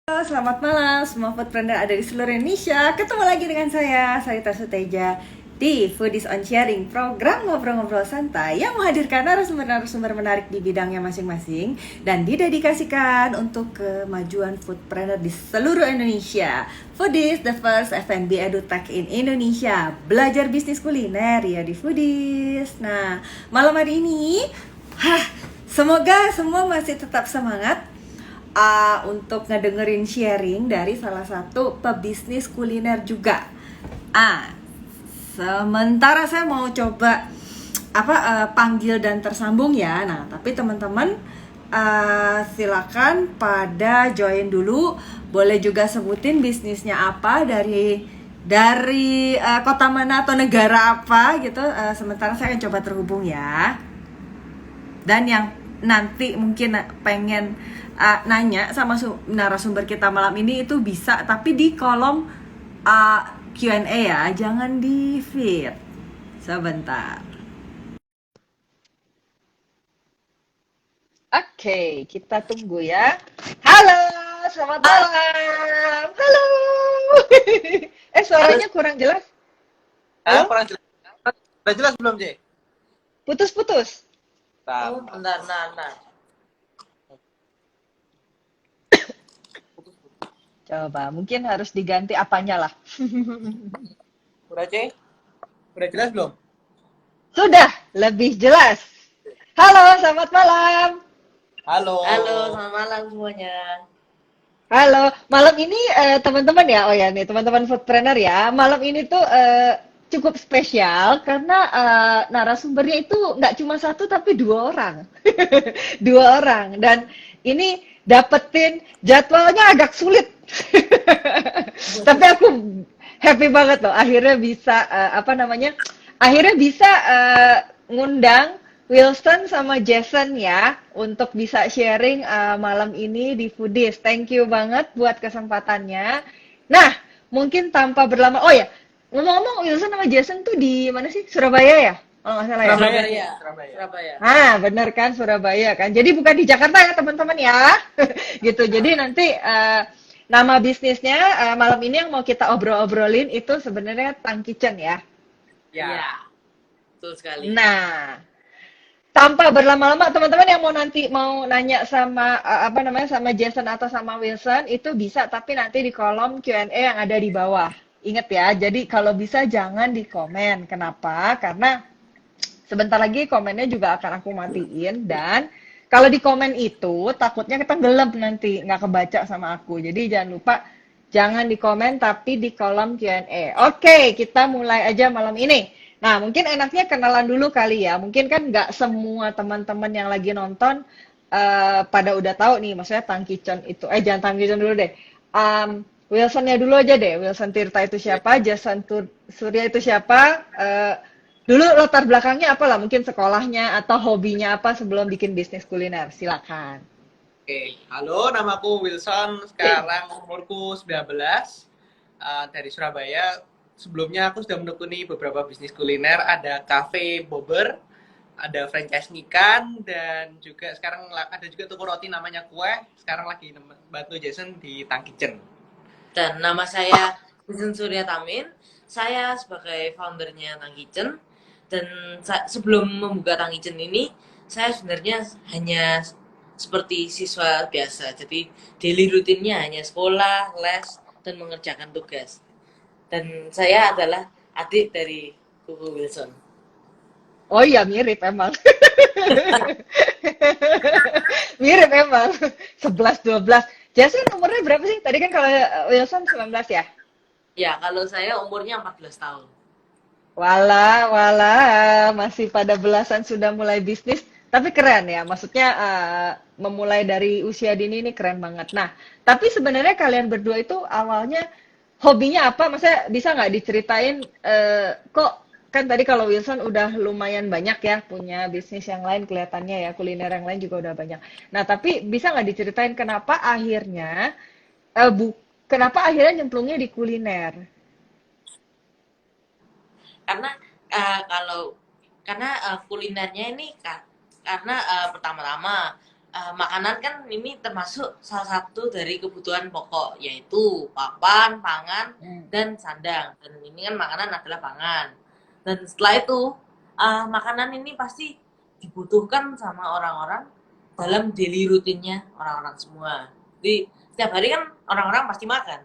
Halo, selamat malam semua foodpreneur ada di seluruh Indonesia. Ketemu lagi dengan saya, Sarita Suteja di Foodies on Sharing, program ngobrol-ngobrol santai yang menghadirkan narasumber-narasumber menarik di bidangnya masing-masing dan didedikasikan untuk kemajuan foodpreneur di seluruh Indonesia. Foodies, the first F&B edutech in Indonesia. Belajar bisnis kuliner ya di Foodies. Nah, malam hari ini, semoga semua masih tetap semangat untuk ngedengerin sharing dari salah satu pebisnis kuliner juga. Sementara saya mau coba panggil dan tersambung ya. Nah, tapi teman-teman silakan pada join dulu. Boleh juga sebutin bisnisnya apa, dari kota mana atau negara apa gitu. Sementara saya akan coba terhubung ya. Dan yang nanti mungkin pengen nanya sama narasumber kita malam ini itu bisa, tapi di kolom Q&A ya, jangan di feed. Sebentar. Oke, kita tunggu ya. Halo, selamat malam. Halo. Halo, Suaranya kurang jelas. Halo, kurang jelas. Udah jelas belum, J? putus-putus. Oh, bentar, nah. Coba, mungkin harus diganti apanya lah. Udah, J? Udah jelas belum? Sudah, lebih jelas. Halo, selamat malam. Halo. Halo, selamat malam semuanya. Halo, malam ini teman-teman ya, oh ya nih teman-teman foodpreneur ya, malam ini tuh cukup spesial karena narasumbernya itu nggak cuma satu tapi dua orang, dua orang, dan ini dapetin jadwalnya agak sulit, tapi aku happy banget loh, akhirnya bisa akhirnya bisa ngundang Wilson sama Jason ya untuk bisa sharing malam ini di Foodies. Thank you banget buat kesempatannya. Nah, mungkin tanpa berlama, oh ya, ngomong-ngomong Wilson sama Jason tuh di mana sih? Surabaya ya? Kalau nggak salah ya? Surabaya. Surabaya. Ah, bener kan Surabaya kan. Jadi bukan di Jakarta ya teman-teman ya. Gitu. Jadi nanti nama bisnisnya malam ini yang mau kita obrol-obrolin itu sebenarnya Tang Kitchen ya. Ya. Iya, betul sekali. Nah, tanpa berlama-lama teman-teman yang mau nanya sama sama Jason atau sama Wilson itu bisa tapi nanti di kolom Q&A yang ada di bawah. Ingat ya, jadi kalau bisa jangan di komen. Kenapa? Karena sebentar lagi komennya juga akan aku matiin dan kalau di komen itu takutnya tenggelam nanti nggak kebaca sama aku. Jadi jangan lupa jangan di komen tapi di kolom Q&A. Oke, kita mulai aja malam ini. Nah, mungkin enaknya kenalan dulu kali ya. Mungkin kan nggak semua teman-teman yang lagi nonton pada udah tahu nih, maksudnya Tang Kitchen itu. Jangan Tang Kitchen dulu deh. Wilsonnya dulu aja deh. Wilson Tirta itu siapa? Jason Surya itu siapa? Dulu latar belakangnya apa lah? Mungkin sekolahnya atau hobinya apa sebelum bikin bisnis kuliner? Silakan. Oke. Halo, namaku Wilson. Sekarang umurku 19. Dari Surabaya. Sebelumnya aku sudah menekuni beberapa bisnis kuliner. Ada cafe Bobber, ada franchise Nikan, dan juga sekarang ada juga toko roti namanya Kue. Sekarang lagi bantu Jason di Tang Kitchen. Dan nama saya Jason Surya Tamin. Saya sebagai foundernya Tang Kitchen. Dan sebelum membuka Tang Kitchen ini, saya sebenarnya hanya seperti siswa biasa. Jadi daily rutinnya hanya sekolah, les, dan mengerjakan tugas. Dan saya adalah adik dari Kuku Wilson. Oh iya, mirip emang. Mirip emang. 11, 12. Jason umurnya berapa sih? Tadi kan kalau Wilson 19 ya? Ya, kalau saya umurnya 14 tahun. Wala, wala, masih pada belasan sudah mulai bisnis. Tapi keren ya, maksudnya memulai dari usia dini ini keren banget. Nah, tapi sebenarnya kalian berdua itu awalnya hobinya apa? Maksudnya bisa nggak diceritain kok kan tadi kalau Wilson udah lumayan banyak ya punya bisnis yang lain kelihatannya ya kuliner yang lain juga udah banyak. Nah, tapi bisa nggak diceritain eh, bu, kenapa akhirnya nyemplungnya di kuliner? Karena kalau kulinernya ini karena pertama-tama makanan kan ini termasuk salah satu dari kebutuhan pokok, yaitu papan, pangan, Hmm. dan sandang. Dan ini kan makanan adalah pangan. Dan setelah itu, makanan ini pasti dibutuhkan sama orang-orang dalam daily rutinnya orang-orang semua. Jadi setiap hari kan orang-orang pasti makan.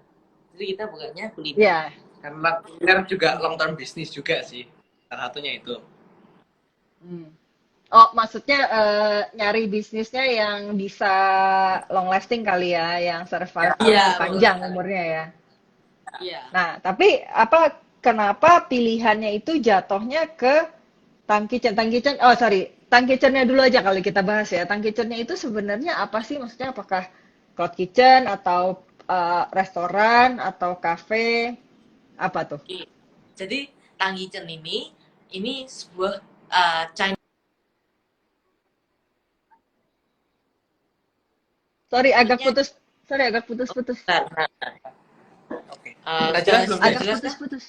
Jadi kita bukannya kuliner. Ya, Karena kuliner juga long term bisnis juga sih. Salah satunya itu. hmm. Oh, maksudnya nyari bisnisnya yang bisa long lasting kali ya, yang survive Iya, panjang betul. umurnya ya. Iya. Nah, tapi kenapa pilihannya itu jatuhnya ke Tang Kitchen? Oh sorry, Tang Kitchen-nya dulu aja kali kita bahas ya. Tang Kitchen-nya itu sebenarnya apa sih? Maksudnya apakah cloud kitchen atau restoran atau cafe? Apa tuh? Oke. Jadi Tanggicen ini sebuah Chinese. Sorry, agak Maksudnya, putus. Sorry, agak putus-putus. Oke. uh, Udah jelas belum, Agak Cek? jelas kah? putus-putus.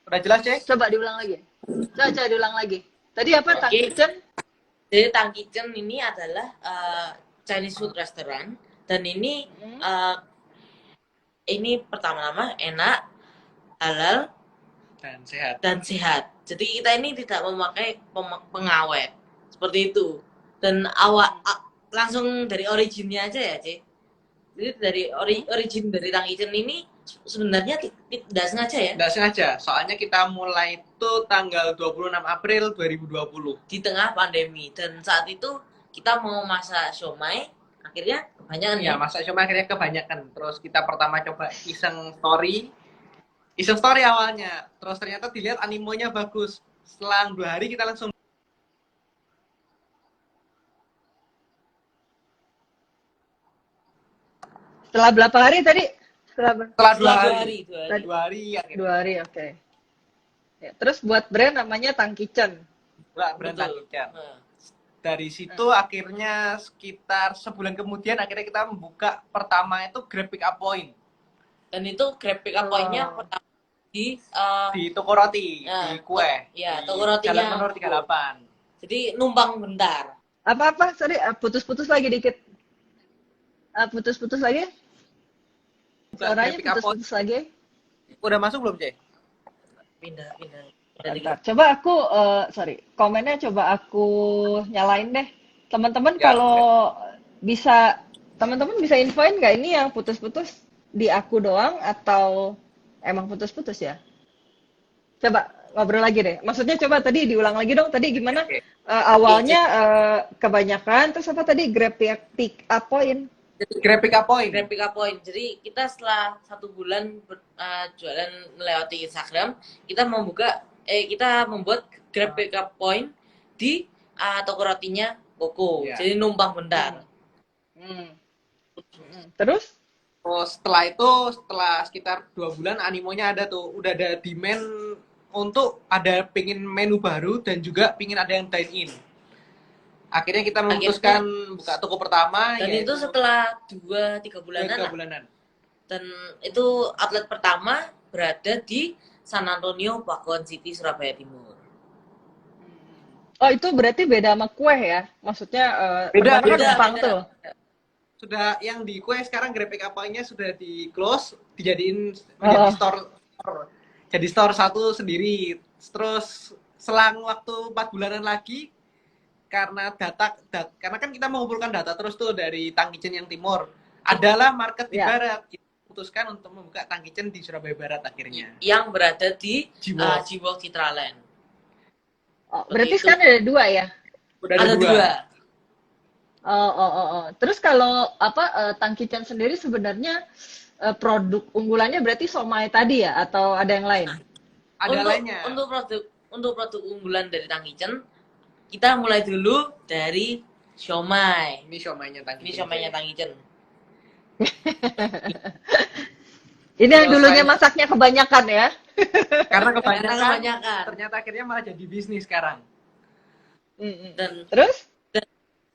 Udah jelas, Cek? Coba diulang lagi. Coba diulang lagi. Tadi apa? Tang Oke. Kitchen? Jadi Tanggicen ini adalah Chinese food restaurant, dan Hmm. ini pertama-tama enak, halal, Dan sehat. dan sehat. Jadi kita ini tidak memakai pengawet seperti itu. Dan langsung dari originnya aja ya, Ci. Jadi dari origin dari Tanggicen ini sebenarnya tidak sengaja ya. Nggak sengaja, soalnya kita mulai itu tanggal 26 April 2020. Di tengah pandemi, dan saat itu kita mau masak siomay, akhirnya kebanyakan Ya, masa cuma akhirnya kebanyakan. Terus kita pertama coba iseng story awalnya. Terus ternyata dilihat animonya bagus. Selang 2 hari kita langsung Setelah berapa hari tadi? setelah 2 setelah hari. 2 hari. 2 hari akhirnya. 2 hari, oke. Ya, terus buat brand namanya Tang Kitchen. Mbak brand Betul. Tanggicen. Nah, Dari situ akhirnya sekitar sebulan kemudian akhirnya kita membuka pertama itu Grab Pick Up Point dan itu Grab Pick Up Point-nya Oh. pertama di di toko roti, Nah, di kue. ya, di toko rotinya. Jalan Menur 38. jadi numpang bentar. Apa-apa? Sorry, putus-putus lagi dikit. Putus-putus lagi? Buka Suaranya Grab Pick Up Point. putus-putus lagi. Udah masuk belum, Cek? Pindah. Bentar. Coba aku, sorry, komennya coba aku nyalain deh. Teman-teman Ya, kalau bisa, teman-teman bisa infoin nggak ini yang putus-putus di aku doang atau emang putus-putus ya? Coba ngobrol lagi deh. Maksudnya coba tadi diulang lagi dong. Tadi gimana? Oke. Awalnya kebanyakan, terus apa tadi? Grab pick up point. Grab Pick Up Point. Grab Pick Up Point. Jadi kita setelah 1 bulan jualan melewati Instagram, kita membuat Grab Pick Up Point di toko rotinya Koko. Ya. Jadi numpang bentar. Hmm. Terus? Terus setelah sekitar 2 bulan animonya ada tuh, udah ada demand untuk ada pingin menu baru dan juga pingin ada yang dine in. Akhirnya kita memutuskan buka toko pertama. Dan yaitu itu setelah 2-3 bulanan 3 lah. bulanan. Dan itu outlet pertama berada di San Antonio, Pakuan City, Surabaya Timur. Oh, itu berarti beda sama kue ya? Maksudnya Beda, pertama kan beda, numpang beda. tuh. Sudah yang di kue sekarang Grab Pick Up Point-nya sudah di close, dijadiin Oh. menjadi store. Jadi store satu sendiri. Terus selang waktu 4 bulanan lagi karena karena kan kita mengumpulkan data terus tuh dari Tang Kitchen yang timur. Adalah market di Ya. barat. Kita putuskan untuk membuka Tang Kitchen di Surabaya Barat akhirnya. Yang berada di G-Walk. G-Walk Citraland. Oh, berarti Begitu. sekarang ada 2 ya? Udah Ada 2. Oh. Terus kalau Tang Kitchen sendiri sebenarnya produk unggulannya berarti somai tadi ya atau ada yang lain? Ada lainnya. Untuk produk unggulan dari Tang Kitchen, kita mulai dulu dari siomay. Ini siomaynya Tang Ini Kitchen. siomaynya Tang Kitchen. Ini yang Kalau dulunya saya- masaknya kebanyakan ya? Karena Karena kebanyakan, kebanyakan. ternyata akhirnya malah jadi bisnis sekarang. Dan Terus?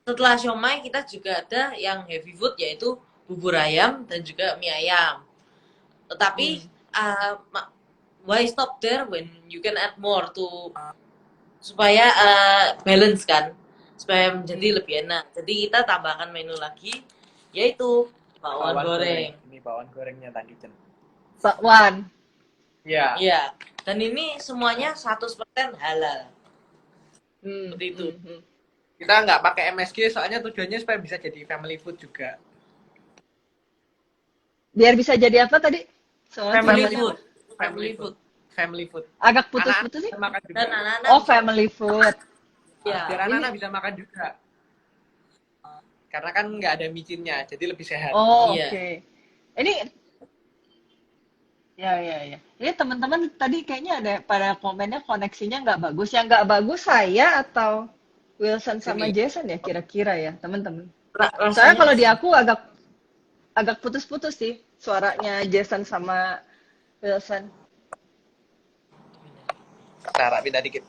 setelah siomay kita juga ada yang heavy food, yaitu bubur ayam dan juga mie ayam. Tetapi why stop there when you can add more supaya balance kan. supaya menjadi lebih enak. Jadi kita tambahkan menu lagi, yaitu bakwan goreng. Ini bakwan gorengnya Tang Kitchen. Bakwan. Iya. Iya. Dan ini semuanya 100% halal. Hmm, Seperti itu. Kita nggak pakai MSG soalnya tujuannya supaya bisa jadi family food juga. Biar bisa jadi apa tadi? Soalnya Family tujuannya food. apa? Family food. Family food. Agak Anak-anak putus-putus sih. bisa makan juga. Dan anak-anak Oh, bisa- family food. Ya. Biar anak-anak bisa makan juga. Karena kan nggak ada micinnya, jadi lebih sehat. Oh, Iya. oke. Ini ya. Ini teman-teman tadi kayaknya ada pada komennya koneksinya nggak bagus. Yang nggak bagus saya atau Wilson sama Sini. Jason ya kira-kira ya, teman-teman. Rasanya Soalnya kalau di sih. aku agak putus-putus sih suaranya Jason sama Wilson. Cara pindah dikit.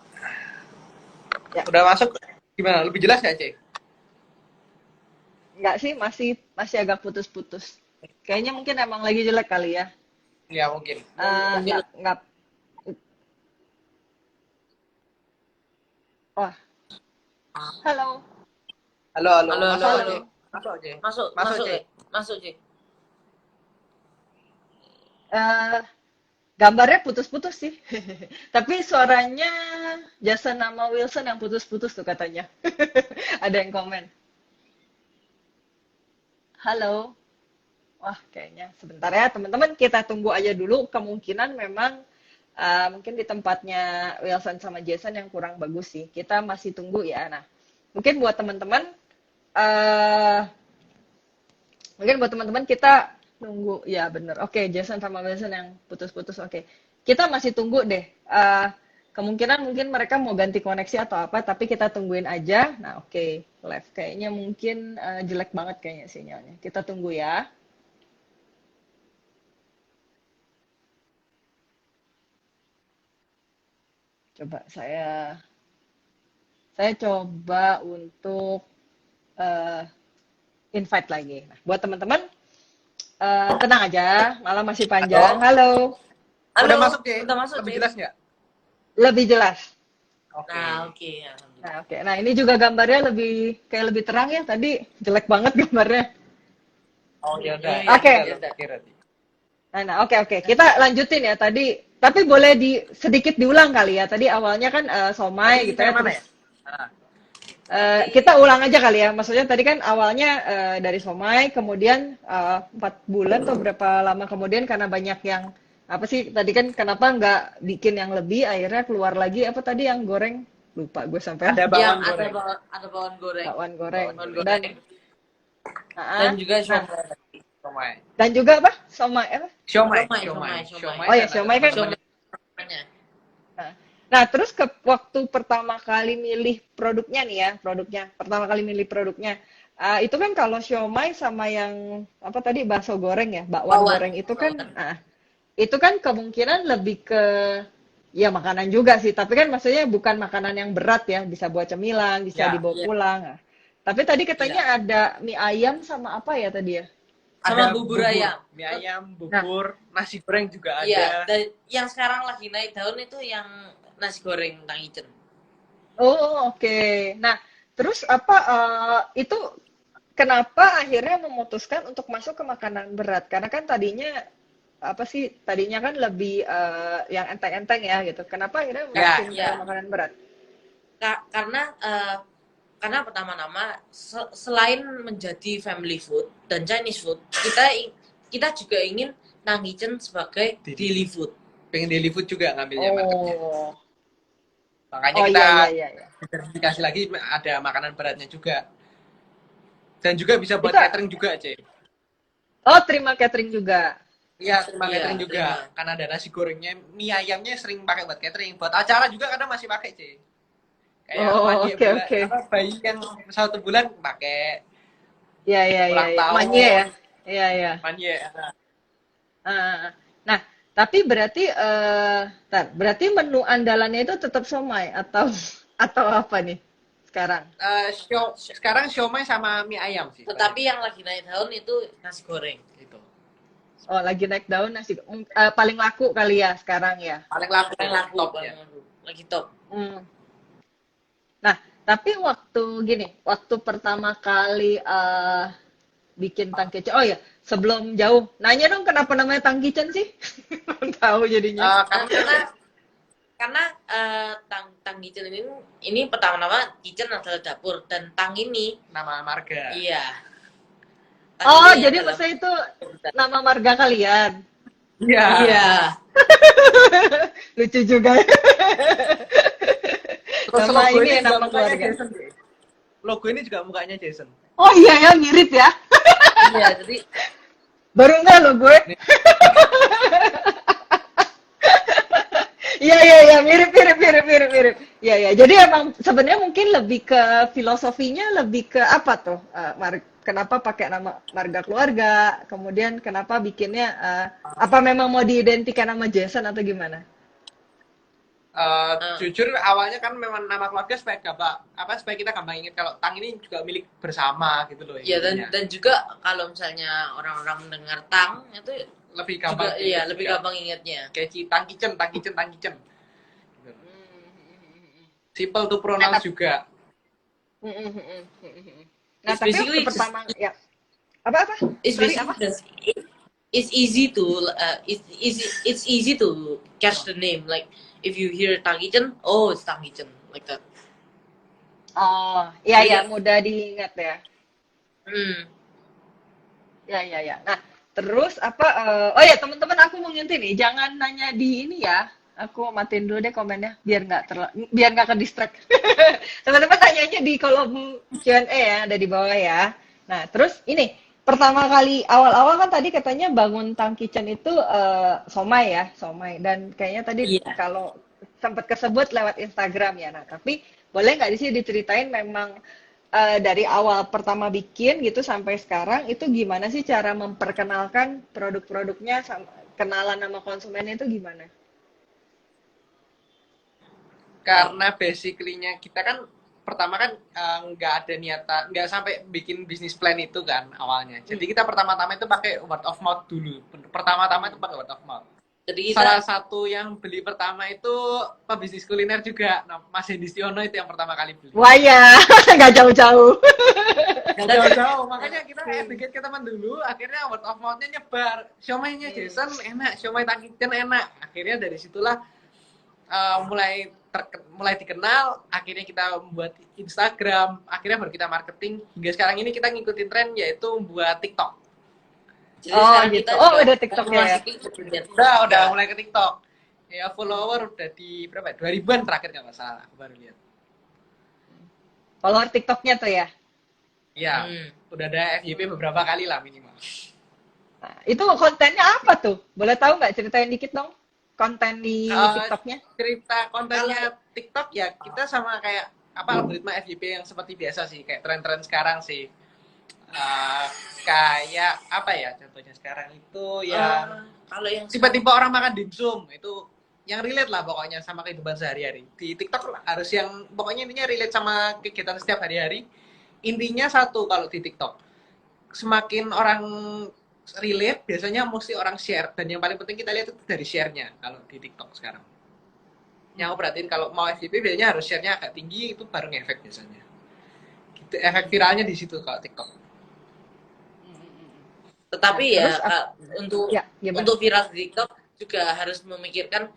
Ya. Udah masuk? Gimana? Lebih jelas nggak, Cek? Nggak sih, masih agak putus-putus. Kayaknya mungkin emang lagi jelek kali ya. Ya mungkin. Nggak. Wah, halo. Halo. Halo. Masuk, Cek. Masuk, Cek. Masuk, Cik. Eh, gambarnya putus-putus sih. Tapi suaranya Jason sama Wilson yang putus-putus tuh katanya. Ada yang komen. Halo. Wah, kayaknya sebentar ya teman-teman, kita tunggu aja dulu. Kemungkinan memang mungkin di tempatnya Wilson sama Jason yang kurang bagus sih. Kita masih tunggu ya. Nah, mungkin buat teman-teman eh kita nunggu. Ya, bener. Oke, Jason sama Wilson yang putus-putus. Oke. Kita masih tunggu deh. Kemungkinan mungkin mereka mau ganti koneksi atau apa, tapi kita tungguin aja. Nah, oke. Live kayaknya mungkin jelek banget kayaknya sinyalnya. Kita tunggu ya. Coba saya coba untuk invite lagi. Nah, buat teman-teman tenang aja, malam masih panjang. Halo. Udah masuk, Cek? Udah masuk, Lebih Cik. jelas nggak? Lebih jelas. Oke. Nah, oke. Alhamdulillah. Nah, oke. Nah, ini juga gambarnya lebih terang ya. Tadi jelek banget gambarnya. Oh, ya udah. Iya, Oke. Nah, oke. Kita lanjutin ya tadi. Tapi boleh sedikit diulang kali ya. Tadi awalnya kan somai gitu ya. Mana Terus ya? Nah, kita ulang aja kali ya. Maksudnya tadi kan awalnya dari somai, kemudian 4 bulan atau berapa lama kemudian karena banyak yang apa sih tadi kan kenapa nggak bikin yang lebih akhirnya keluar lagi apa tadi yang goreng lupa gue sampai ada Yang bawang goreng. ada bawang goreng. bakwan goreng Bawang dan goreng. ah, Dan juga Siomay. dan juga apa somai apa Siomay. Oh ya, siomay kan. Siomay. Nah, terus waktu pertama kali milih produknya nih ya, pertama kali milih produknya, itu kan kalau siomay sama yang apa tadi bakso goreng ya, bakwan goreng itu kan, itu kan kemungkinan lebih ke ya makanan juga sih, tapi kan maksudnya bukan makanan yang berat ya, bisa buat cemilan, bisa Ya, dibawa pulang. Nah, tapi tadi katanya ada mie ayam sama apa ya tadi ya? Sama Ada bubur ayam. Mie ayam, bubur, nasi goreng juga Iya, ada. dan yang sekarang lagi naik daun itu yang nasi goreng Tang Icen. Oh, oke. Nah, terus apa itu kenapa akhirnya memutuskan untuk masuk ke makanan berat? Karena kan tadinya apa sih? Tadinya kan lebih yang enteng-enteng ya gitu. Kenapa akhirnya masukin ke makanan berat? Karena pertama-tama selain menjadi family food dan Chinese food, kita juga ingin Tang Icen sebagai daily food. Pengen daily food juga ngambilnya marketnya. Oh. Makanya Oh kita iya. dikasih lagi ada makanan beratnya juga. Dan juga bisa buat Kita- catering juga, Cek. Oh, terima catering juga. Iya, terima Iya, catering juga. terima. Karena ada nasi gorengnya, mie ayamnya sering pakai buat catering. Buat acara juga kadang masih pakai, Cek. Kayak Oh, manye oke, bulan, oke. apa, bayi yang 1 bulan pakai Iya. ulang tahun. Manye ya. Iya. Manye. Nah, tapi berarti menu andalannya itu tetap somai atau apa nih sekarang? Sekarang siomay sama mie ayam sih. Tetapi yang lagi naik daun itu nasi goreng. Gitu. Oh, lagi naik daun paling laku kali ya sekarang ya. Paling laku, Yang laku, topnya. lagi top. Hmm. Nah, Tapi waktu gini, waktu pertama kali bikin Tang Kitchen, oh ya, sebelum jauh, nanya dong kenapa namanya Tang Kitchen sih? Tahu jadinya. Karena Karena tang tang kitchen ini pertama-tama kitchen adalah dapur dan tang ini nama marga. iya tang Oh, ini jadi adalah maksudnya itu nama marga kalian. Iya. iya Lucu juga ya. Terus Nama logo ini ini ya juga nama mukanya keluarga. Jason. Logo ini juga mukanya Jason. Oh iya ya, mirip ya. iya jadi Baru nggak lo gue. Ini Iya iya iya, mirip mirip mirip mirip mirip. Iya iya. Jadi emang sebenarnya mungkin lebih ke filosofinya, lebih ke apa tuh? Kenapa pakai nama marga keluarga? Kemudian kenapa bikinnya apa memang mau diidentikan nama Jason atau gimana? eh, jujur awalnya kan memang nama keluarga supaya gampang apa supaya kita gampang ingat kalau Tang ini juga milik bersama gitu loh ya intinya. dan juga kalau misalnya orang-orang mendengar tang itu Lebih juga gampang iya diingat lebih juga. gampang ingatnya. Kayak Tang Kitchen, Tang Kitchen, Tang Kitchen. Gitu. Simple to Nah, pronounce juga. nah, It's tapi waktu basically pertama ya apa apa? it's Sorry basically apa? just it's easy to it's easy to catch the name like if you hear tang kitchen oh it's tang kitchen like that. Oh, iya iya Jadi mudah diingat ya. hmm, Ya, ya, ya. Nah, terus apa? Oh ya, teman-teman, aku mau nginti nih, jangan nanya di ini ya. Aku matiin dulu deh komennya, biar nggak ke distract. Teman-teman tanyanya di kolom Q&A ya, ada di bawah ya. Nah, terus ini pertama kali awal-awal kan tadi katanya bangun Tang Kitchen itu somai ya, somai. Dan kayaknya tadi iya. kalau sempat kesebut lewat Instagram ya. Nah, tapi boleh nggak di sini diceritain memang dari awal pertama bikin gitu sampai sekarang itu gimana sih cara memperkenalkan produk-produknya kenalan sama konsumennya itu gimana? Karena basically-nya kita kan pertama kan nggak ada niatan, nggak sampai bikin bisnis plan itu kan awalnya. Jadi kita pertama-tama itu pakai word of mouth dulu. Pertama-tama itu pakai word of mouth. Jadi Salah kita satu yang beli pertama itu pebisnis kuliner juga. Nah, Mas Hendy Stiono itu yang pertama kali beli. Wah ya, nggak jauh-jauh. Gak jauh-jauh, makanya kita educate ke teman dulu, akhirnya word of mouth-nya nyebar. Siomay-nya Jason enak, siomay Tang Kitchen enak. Akhirnya dari situlah mulai dikenal, akhirnya kita membuat Instagram, akhirnya baru kita marketing. Hingga sekarang ini kita ngikutin tren yaitu membuat TikTok. jadi Oh sekarang gitu. kita Oh juga udah TikToknya ya. memasuki kemudian Udah mulai ke TikTok. Ya follower udah di berapa ya? 2000-an terakhir nggak masalah, aku baru lihat. Follower TikToknya tuh ya. Ya, udah ada FYP beberapa kali lah minimal. Nah, itu kontennya apa tuh? Boleh tahu nggak ceritain dikit dong konten di TikToknya? Cerita kontennya TikTok ya kita sama kayak apa algoritma FYP yang seperti biasa sih kayak tren-tren sekarang sih. Kayak apa ya contohnya sekarang itu yang kalau yang tiba-tiba orang makan dimsum itu yang relate lah pokoknya sama kehidupan sehari-hari. Di TikTok harus yang pokoknya intinya relate sama kegiatan setiap hari-hari. Intinya satu kalau di TikTok semakin orang relate biasanya mesti orang share dan yang paling penting kita lihat itu dari share-nya kalau di TikTok sekarang. Yang aku perhatiin kalau mau FYP biasanya harus share-nya agak tinggi itu baru ngefek biasanya. Gitu, efek viralnya di situ kalau TikTok. tetapi Terus untuk ya gimana? untuk viral di TikTok juga harus memikirkan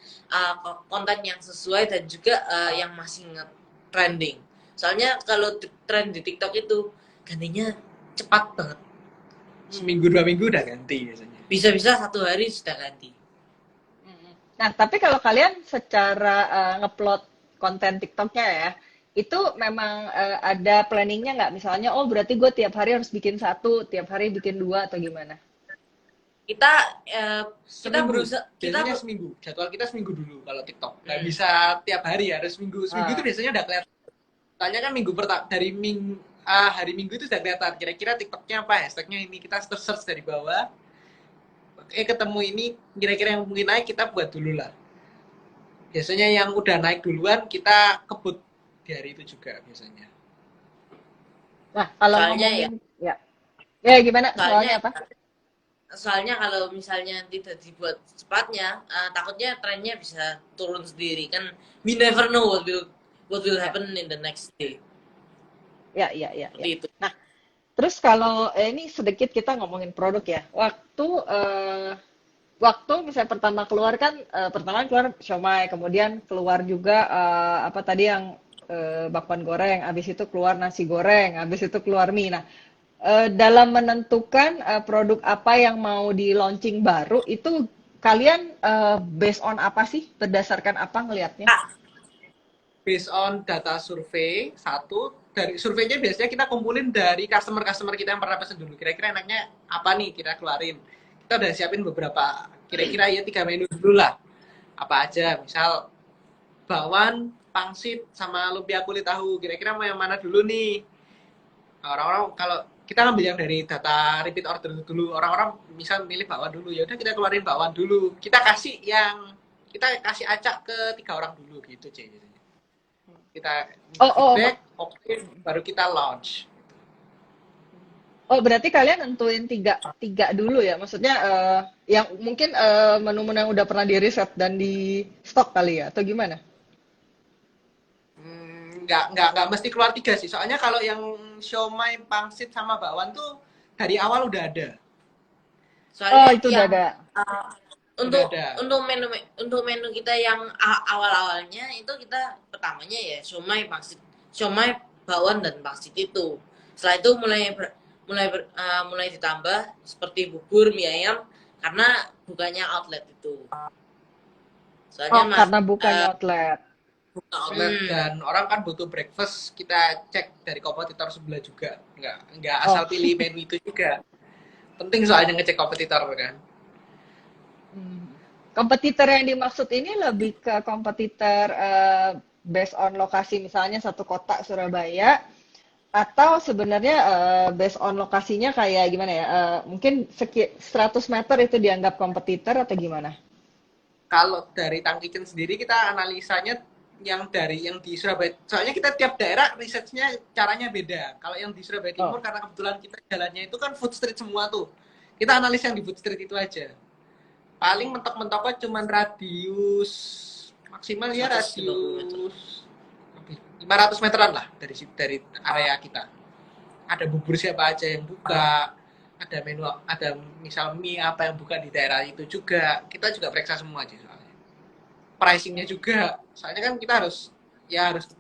konten yang sesuai dan juga yang masih trending. Soalnya kalau tren di TikTok itu gantinya cepat banget. Seminggu 2 minggu udah ganti biasanya. Bisa-bisa 1 hari sudah ganti. Nah, tapi kalau kalian secara ngupload konten TikToknya ya, itu memang ada planningnya nggak? Misalnya, oh berarti gue tiap hari harus bikin satu, tiap hari bikin dua, atau gimana? Kita Seminggu. berusaha Biasanya seminggu. Jadwal kita seminggu dulu kalau TikTok. Nggak bisa tiap hari, harus seminggu. Seminggu itu biasanya udah kelihatan. Tanya kan minggu pertama dari hari Minggu itu sudah kelihatan. Kira-kira TikToknya apa, hashtagnya ini kita search dari bawah. Ketemu ini kira-kira yang mungkin naik kita buat dulu lah. Biasanya yang udah naik duluan kita kebut di hari itu juga biasanya. Nah, kalau Soalnya ngomongin, ya gimana? Soalnya apa? Soalnya kalau misalnya tidak dibuat cepatnya, takutnya trennya bisa turun sendiri kan. We never know what will happen in the next day. Ya, ya, ya, ya. seperti itu. Nah, terus kalau ini sedikit kita ngomongin produk ya. Waktu misalnya pertama keluar kan, pertama keluar siomay, kemudian keluar juga apa tadi yang bakwan goreng, habis itu keluar nasi goreng, habis itu keluar mie. Nah, dalam menentukan produk apa yang mau di launching baru itu kalian based on apa sih? Berdasarkan apa ngelihatnya? Ah, Based on data survei, satu, dari surveinya biasanya kita kumpulin dari customer-customer kita yang pernah pesen dulu. Kira-kira enaknya apa nih kita keluarin. Kita udah siapin beberapa, kira-kira ya 3 menu dulu lah. Apa aja, misal bakwan, pangsit, sama lumpia kulit tahu. Kira-kira mau yang mana dulu nih? Nah, orang-orang kalau kita ngambil yang dari data repeat order dulu, orang-orang misal milih bakwan dulu, ya udah kita keluarin bakwan dulu. Kita kasih acak ke 3 orang dulu gitu, C. Kita Oh, oh, feedback, oke, baru kita launch. oh, berarti kalian nentuin tiga, tiga dulu ya? Maksudnya yang mungkin menu-menu yang udah pernah di riset dan di stok kali ya? Atau gimana? Nggak mesti keluar 3 sih. Soalnya kalau yang siomay, pangsit, sama bakwan tuh dari awal udah ada. Oh, soalnya itu udah yang ada. uh, Udah untuk ada. menu kita yang awal-awalnya itu kita pertamanya ya siomay, bakwan dan pangsit itu. Setelah itu mulai ditambah seperti bubur, mie ayam karena bukannya outlet itu. Soalnya Oh, mas karena bukan outlet. Buka outlet dan orang kan butuh breakfast, kita cek dari kompetitor sebelah juga. Nggak Oh, asal pilih menu itu juga. Penting soalnya ngecek kompetitor kan. hmm. Kompetitor yang dimaksud ini lebih ke kompetitor based on lokasi, misalnya satu kota Surabaya, atau sebenarnya based on lokasinya kayak gimana ya? Mungkin 100 meter itu dianggap kompetitor atau gimana? Kalau dari Tang Kitchen sendiri kita analisanya yang di Surabaya. Soalnya kita tiap daerah risetnya caranya beda. Kalau yang di Surabaya Oh, Timur karena kebetulan kita jalannya itu kan food street semua tuh. Kita analis yang di food street itu aja. Paling mentok-mentoknya cuman radius maksimal ya 150 meter. radius 500 meteran lah dari area kita. Ada bubur siapa aja yang buka, ada menu, ada misal mie apa yang buka di daerah itu juga. Kita juga periksa semua aja soalnya. Pricingnya juga, soalnya kan kita harus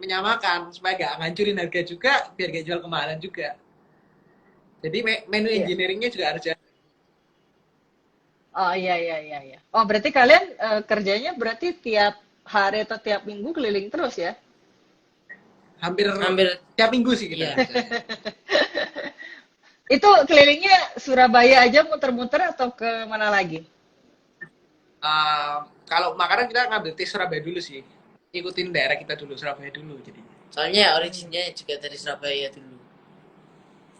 menyamakan supaya nggak ngancurin harga juga, biar nggak jual kemahalan juga. Jadi menu iya. engineeringnya juga harus jalan. Oh, iya, iya, iya, iya. Oh, berarti kalian kerjanya berarti tiap hari atau tiap minggu keliling terus ya? Hampir Hampir tiap minggu sih kita iya. kerjanya. Itu kelilingnya Surabaya aja muter-muter atau ke mana lagi? Kalau makanan kita ngambil tes Surabaya dulu sih, ikutin daerah kita dulu, Surabaya dulu jadi. Soalnya Hmm, originnya juga dari Surabaya dulu.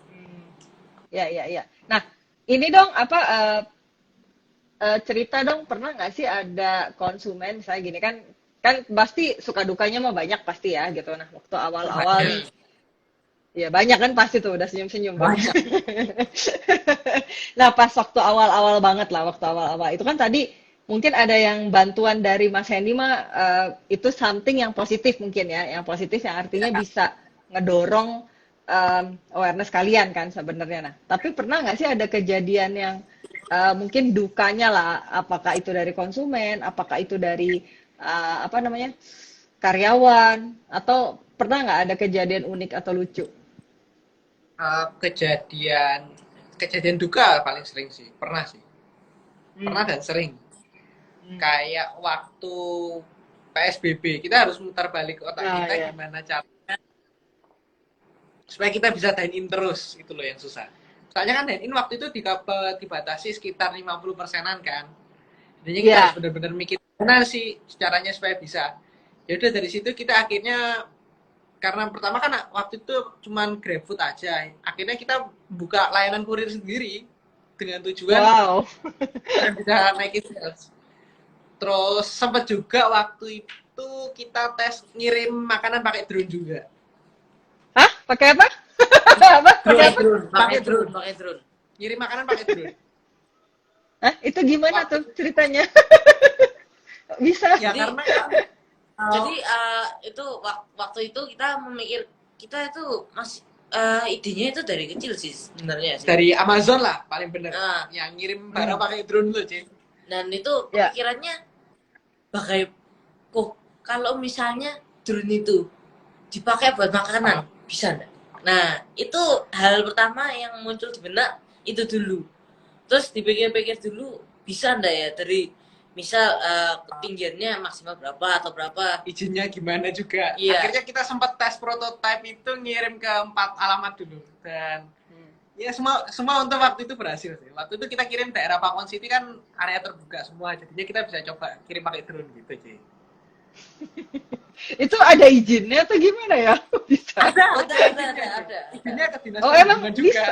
hmm. Ya, ya, ya. Nah, ini dong apa cerita dong, pernah nggak sih ada konsumen misalnya gini kan, kan pasti suka dukanya mah banyak pasti ya gitu. Nah, waktu awal-awal nih, Banyak. ya banyak kan pasti tuh udah senyum-senyum tuh. Banyak. Nah, pas waktu awal-awal banget lah, waktu awal-awal itu kan tadi mungkin ada yang bantuan dari Mas Hendy mah itu something yang positif mungkin ya, yang positif yang artinya bisa ngedorong awareness kalian kan sebenarnya. Nah, tapi pernah nggak sih ada kejadian yang mungkin dukanya lah, apakah itu dari konsumen, apakah itu dari apa namanya karyawan, atau pernah nggak ada kejadian unik atau lucu? Kejadian kejadian duka paling sering sih, pernah sih, pernah Hmm, dan sering. hmm. Kayak waktu PSBB kita harus mutar balik ke otak Ah, kita ya. gimana cara supaya kita bisa dine in terus, itu loh yang susah. Soalnya kan dine in waktu itu dibatasi sekitar 50%-an kan. Jadinya kita harus Ya. benar-benar mikir gimana sih caranya supaya bisa. Ya udah dari situ kita akhirnya, karena pertama kan waktu itu cuman GrabFood aja. Akhirnya kita buka layanan kurir sendiri dengan tujuan Wow. bisa naikin sales. Terus sempat juga waktu itu kita tes ngirim makanan pakai drone juga. Hah? Pakai apa? Apa? Pakai Pakai Drone, apa? drone, pakai drone. pakai drone. Ngirim makanan pakai drone. Hah? Itu gimana Waktu tuh ceritanya? Bisa? ya Jadi karena kan jadi itu waktu itu kita memikir kita itu masih idenya itu dari kecil sih sebenarnya sih. Dari Amazon lah paling bener. Nah, Yang ngirim barang pakai drone dulu, Ci. dan itu Ya. pikirannya kok kalau misalnya drone itu dipakai buat makanan, bisa enggak? Nah, itu hal pertama yang muncul di benak itu dulu. Terus dipikir-pikir dulu, bisa enggak ya dari misal ketinggiannya maksimal berapa atau berapa. Izinnya gimana juga. Iya. Akhirnya kita sempat tes prototipe itu ngirim ke 4 alamat dulu. Dan ya semua untuk waktu itu berhasil sih. Waktu itu kita kirim daerah Pakon City kan area terbuka semua. Jadinya kita bisa coba kirim pakai drone gitu, Ci. Itu ada izinnya atau gimana ya? Bisa. Ada. Izinnya ke dinas Oh, emang perhubungan juga. bisa?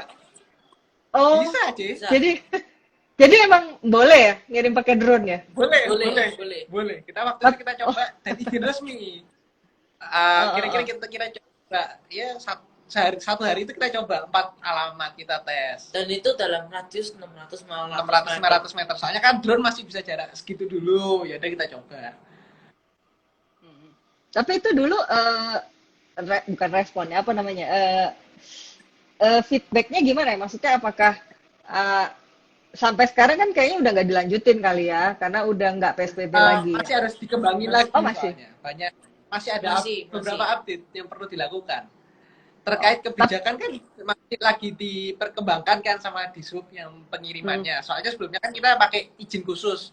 Oh, Bisa, Ci. Bisa. jadi emang boleh ya ngirim pakai drone ya? Boleh. Kita waktu itu kita coba dan izin resmi. Kira-kira kita coba ya satu hari itu kita coba 4 alamat kita tes. Dan itu dalam radius 600 500 meter. Soalnya kan drone masih bisa jarak segitu dulu. Ya udah kita coba. Tapi itu dulu bukan responnya, apa namanya? Feedbacknya gimana ya? Maksudnya apakah sampai sekarang kan kayaknya udah nggak dilanjutin kali ya, karena udah nggak PSBB lagi. Masih harus dikembangin lagi. Oh, masih? Soalnya. Masih ada beberapa update yang perlu dilakukan. Terkait kebijakan kan masih lagi diperkembangkan kan sama Dishub yang pengirimannya. Soalnya sebelumnya kan kita pakai izin khusus.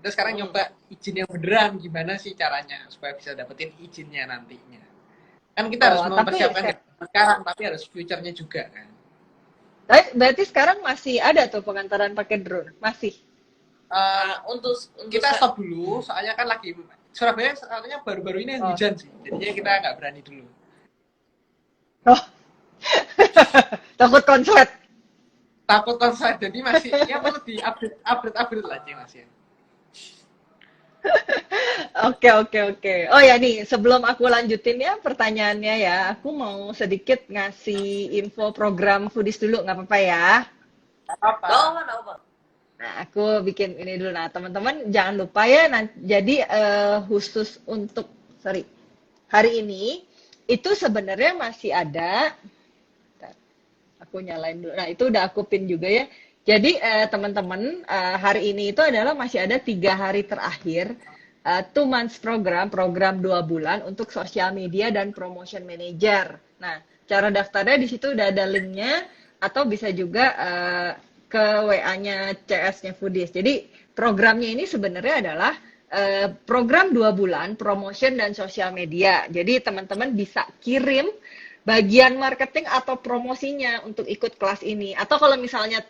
Kita sekarang nyoba izin yang beneran, gimana sih caranya supaya bisa dapetin izinnya nantinya. Kan kita harus mempersiapkan sekarang, tapi harus future-nya juga kan. Berarti sekarang masih ada tuh pengantaran pakai drone? Masih? Untuk Kita stop dulu, soalnya kan lagi Surabaya soalnya baru-baru ini hujan sih. Jadinya kita nggak berani dulu. Oh. Takut konslet. Takut konslet, jadi masih ya perlu di update lah sih masih. Oke. Oh ya nih, sebelum aku lanjutin ya pertanyaannya ya, aku mau sedikit ngasih info program Foodies dulu, nggak apa-apa ya? Apa? apa? Nah, aku bikin ini dulu. Nah, teman-teman jangan lupa ya, jadi khusus untuk, hari ini, itu sebenarnya masih ada, bentar, aku nyalain dulu. Nah, itu udah aku pin juga ya. Jadi teman-teman, hari ini itu adalah masih ada 3 hari terakhir 2 months program 2 bulan untuk sosial media dan promotion manager. Nah, cara daftarnya di situ udah ada linknya, atau bisa juga ke WA-nya CS-nya Foodies. Jadi programnya ini sebenarnya adalah program 2 bulan promotion dan sosial media. Jadi teman-teman bisa kirim bagian marketing atau promosinya untuk ikut kelas ini. Atau kalau misalnya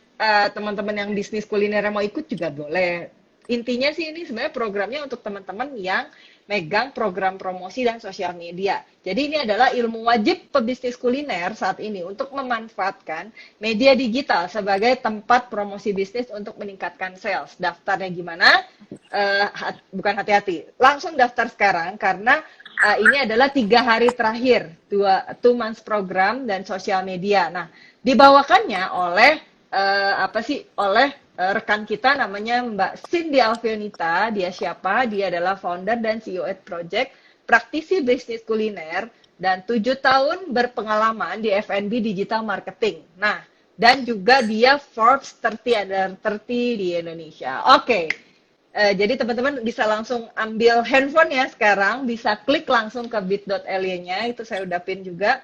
teman-teman yang bisnis kuliner mau ikut juga boleh. Intinya sih ini sebenarnya programnya untuk teman-teman yang megang program promosi dan sosial media. Jadi ini adalah ilmu wajib pebisnis kuliner saat ini untuk memanfaatkan media digital sebagai tempat promosi bisnis untuk meningkatkan sales. Daftarnya gimana? Bukan hati-hati, langsung daftar sekarang karena ini adalah 3 hari terakhir 2 months program dan sosial media. Nah, dibawakannya oleh rekan kita namanya Mbak Cindy Alfionita. Dia siapa? Dia adalah founder dan CEO at Project, praktisi bisnis kuliner, dan 7 tahun berpengalaman di F&B digital marketing. Nah, dan juga dia Forbes 30 Under 30 di Indonesia. Oke. Jadi teman-teman bisa langsung ambil handphone ya sekarang, bisa klik langsung ke bit.ly-nya, itu saya udah pin juga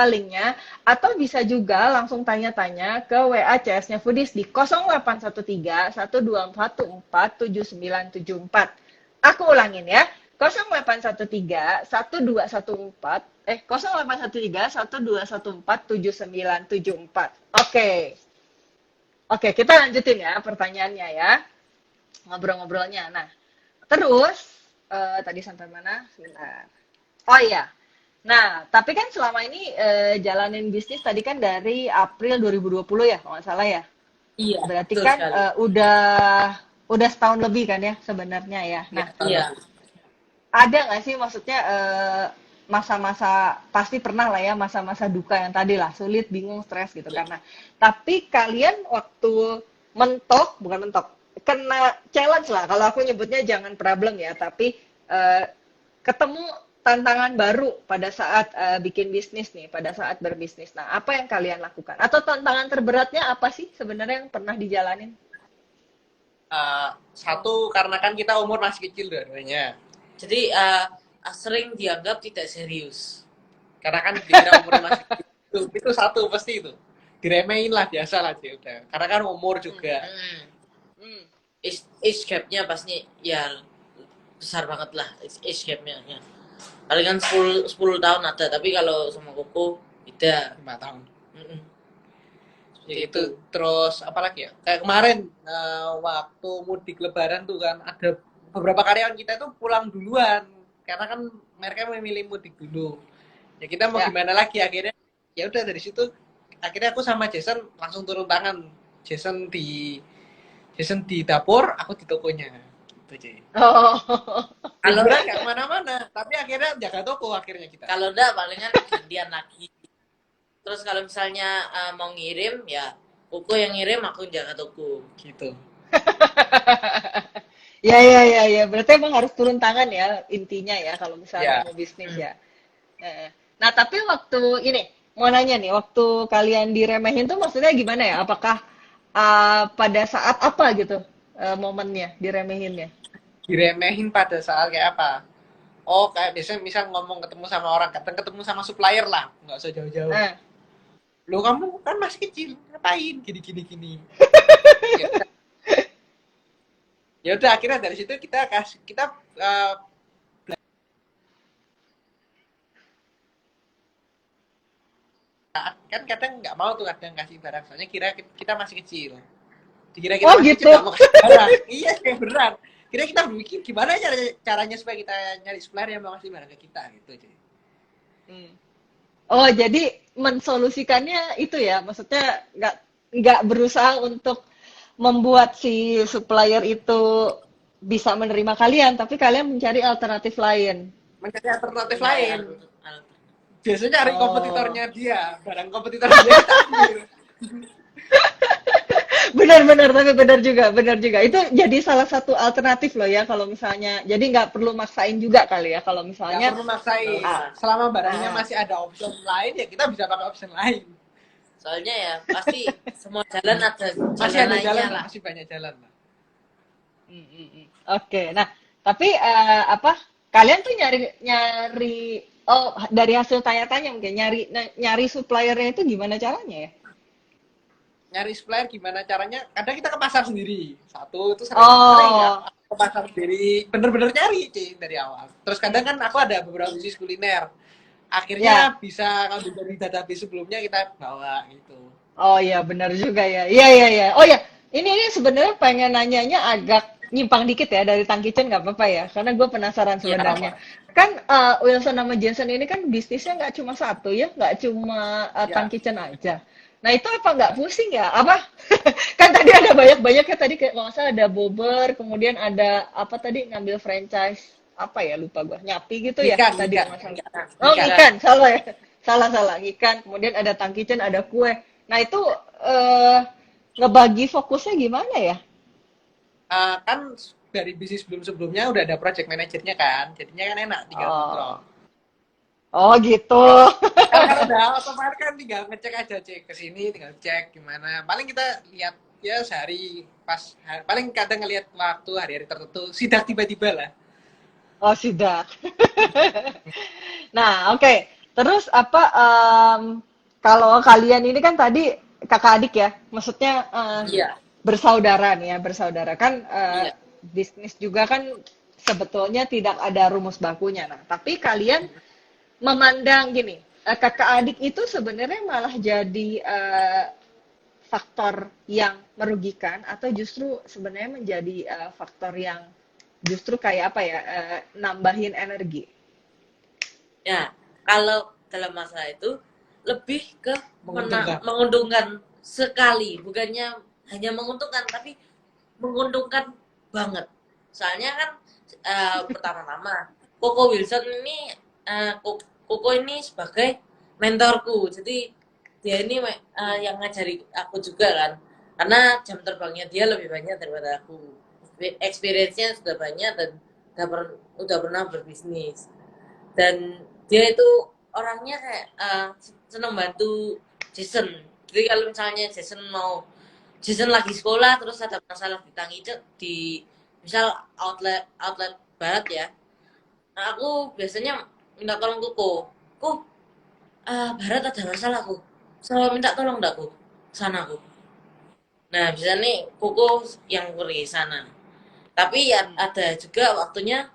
linknya, atau bisa juga langsung tanya-tanya ke WA CS-nya Foodies di 0813 1214 7974. Aku ulangin ya, 0813 1214 0813 1214 7974. Oke, kita lanjutin ya pertanyaannya ya, ngobrol-ngobrolnya. Nah, terus tadi sampai mana? Sebentar. Oh iya. Nah, tapi kan selama ini jalanin bisnis tadi kan dari April 2020 ya, kalau nggak salah ya. Iya. Berarti kan udah setahun lebih kan ya sebenarnya ya. Nah, Iya. ada nggak sih maksudnya masa-masa, pasti pernah lah ya masa-masa duka yang tadi lah, sulit, bingung, stres gitu karena. Tapi kalian waktu kena challenge lah. Kalau aku nyebutnya jangan problem ya, tapi ketemu tantangan baru pada saat bikin bisnis nih, pada saat berbisnis. Nah, apa yang kalian lakukan? Atau tantangan terberatnya apa sih sebenarnya yang pernah dijalanin? Satu, karena kan kita umur masih kecil dua-duanya. Jadi sering dianggap tidak serius. Karena kan dikira umurnya masih kecil. Itu satu, pasti itu. Diremehin lah, biasa lah sih udah. Karena kan umur juga. Hmm. Age gap-nya pasti ya besar banget lah age gap-nya. Ya. Paling kan 10 tahun ada, tapi kalau sama Koko beda. 5 tahun. Mm-mm. Ya itu. Terus apalagi ya? Kayak kemarin waktu mudik lebaran tuh kan ada beberapa karyawan kita tuh pulang duluan karena kan mereka memilih mudik dulu. Ya kita mau Ya. gimana lagi, akhirnya ya udah dari situ akhirnya aku sama Jason langsung turun tangan. Jason di dapur, aku di tokonya. Gitu aja. Oh. Kalau Liburan nggak kemana-mana, tapi akhirnya jaga toko akhirnya kita. kalau enggak palingan gantian lagi. Terus kalau misalnya mau ngirim ya Koko yang ngirim, aku yang jaga toko. Gitu. Ya, ya, ya, ya. Berarti emang harus turun tangan ya intinya ya kalau misalnya Ya. mau bisnis ya. Nah, tapi waktu ini mau nanya nih, waktu kalian diremehin tuh maksudnya gimana ya? Apakah pada saat apa gitu momennya diremehinnya? Diremehin pada saat kayak apa? Oh, kayak biasanya misal ngomong ketemu sama orang, ketemu sama supplier lah, nggak usah jauh-jauh. Nah, Lo kamu kan masih kecil, ngapain gini. Ya udah. Ya udah, akhirnya dari situ kita kan kadang nggak mau tuh kadang kasih barang, soalnya kira kita masih kecil. Dikira kita oh masih gitu. kecil nggak mau kasih barang. Iya, kayak beneran. Kira kita berpikir gimana caranya supaya kita nyari supplier yang mau kasih barang ke kita gitu. Jadi. Hmm. Oh, jadi mensolusikannya itu ya, maksudnya nggak berusaha untuk membuat si supplier itu bisa menerima kalian, tapi kalian mencari alternatif lain. Mencari alternatif Nyari lain. al- Biasanya cari Oh, kompetitornya dia, barang kompetitor dia kita ambil. benar-benar, tapi benar juga. Itu jadi salah satu alternatif loh ya, kalau misalnya, jadi nggak perlu maksain juga kali ya, kalau Nggak misalnya, perlu nggak maksain. usah. ah, Selama barangnya ah, masih ada option lain, ya kita bisa pakai option lain. Soalnya ya pasti semua jalan ada Masih jalan ada jalan lainnya lah, lah. masih banyak jalan lah. Oke, nah, tapi apa? Kalian tuh nyari nyari oh dari hasil tanya-tanya mungkin nyari suppliernya itu gimana caranya ya? Nyari supplier gimana caranya? Kadang kita ke pasar sendiri. Satu itu sering ya, Oh, ke pasar sendiri. Bener-bener nyari sih dari awal. Terus kadang kan aku ada beberapa bisnis kuliner. ya. Akhirnya bisa ngambil dari database sebelumnya kita bawa gitu. Oh iya, benar juga ya. Iya, iya, iya. Oh ya, ini sebenarnya pengen nanyanya agak nyimpang dikit ya dari Tang Kitchen nggak apa-apa ya, karena gue penasaran Iya apa? sebenarnya. Kan Wilson sama Jensen ini kan bisnisnya nggak cuma satu ya, nggak cuma Tang Ya, Kitchen aja. Nah itu apa nggak pusing ya? Apa? Kan tadi ada banyak-banyak ya tadi kayak kalau nggak salah ada Bobber, kemudian ada apa tadi ngambil franchise apa ya lupa gue nyapi gitu ya tadi kalau nggak salah. Oh Ikan. ikan, salah ya. Salah ikan. Kemudian ada Tang Kitchen, ada kue. Nah, itu eh, ngebagi fokusnya gimana ya? kan dari bisnis sebelum-sebelumnya udah ada project manajernya kan. Jadinya kan enak tinggal kontrol. Oh, oh gitu. Kalau udah otomatis kan tinggal ngecek aja, cek ke sini tinggal cek gimana. Paling kita lihat ya sehari pas paling kadang ngelihat waktu hari-hari tertentu sidak tiba-tiba lah. Oh, sudah. Nah, oke. Terus apa kalau kalian ini kan tadi kakak adik ya, maksudnya Iya, bersaudara nih ya, bersaudara kan iya. bisnis juga kan sebetulnya tidak ada rumus bakunya. Nah, tapi kalian memandang gini, kakak adik itu sebenarnya malah jadi faktor yang merugikan atau justru sebenarnya menjadi faktor yang justru kayak apa ya, nambahin energi. Ya, kalau dalam masalah itu lebih ke Menguntungkan. menguntungkan sekali, bukannya hanya menguntungkan, tapi menguntungkan banget. Soalnya kan pertama-tama Koko Wilson ini Koko ini sebagai mentorku, jadi dia ini yang ngajari aku juga kan, karena jam terbangnya dia lebih banyak daripada aku, experience-nya sudah banyak dan udah pernah berbisnis. Dan dia itu orangnya kayak seneng bantu Jason. Jadi kalau misalnya Jason lagi sekolah terus ada masalah di di misal outlet outlet barat ya. Nah, aku biasanya minta tolong Koko. Barat ada masalah aku. Selalu minta tolong enggak aku sana aku. Nah, bisa nih Koko yang pergi sana. Tapi ya ada juga waktunya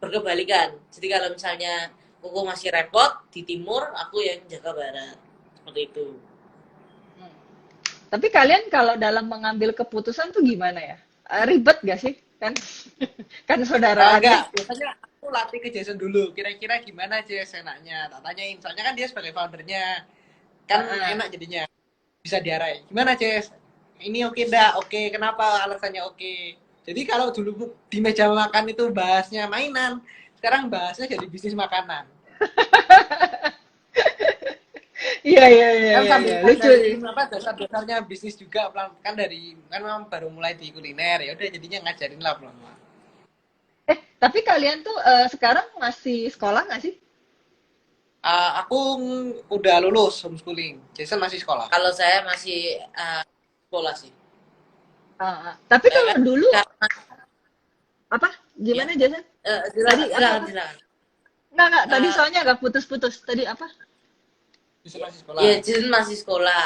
berkebalikan. Jadi kalau misalnya Koko masih repot di timur, aku yang jaga barat. Seperti itu. Hmm. Tapi kalian kalau dalam mengambil keputusan tuh gimana ya? Ribet gak sih? Kan kan saudaraan nih. Enggak, biasanya aku latih ke Jason dulu. Kira-kira gimana Jess enaknya? Tak tanyain. Soalnya kan dia sebagai foundernya. Kan Heeh. enak jadinya. Bisa diarahin. Gimana Jess? Ini oke enggak? Oke, kenapa alasannya oke? Jadi kalau dulu di meja makan itu bahasnya mainan, sekarang bahasnya jadi bisnis makanan. Iya iya iya Kan iya iya. sambil Lucu sih. ngajarin apa dasar-dasarnya bisnis juga pelan kan dari kan memang baru mulai di kuliner ya udah jadinya ngajarin lah pelan-pelan. Tapi kalian tuh sekarang masih sekolah nggak sih? Aku udah lulus homeschooling. Jason masih sekolah. Kalau saya masih sekolah sih. Tapi Ya kalau kan? dulu Karena apa? ya, Gimana Jason? silakan, Tadi apa silakan, apa? silakan. Nggak. Tadi Eh, soalnya agak putus-putus. Tadi apa? Jason masih sekolah. Ya, Jason masih sekolah.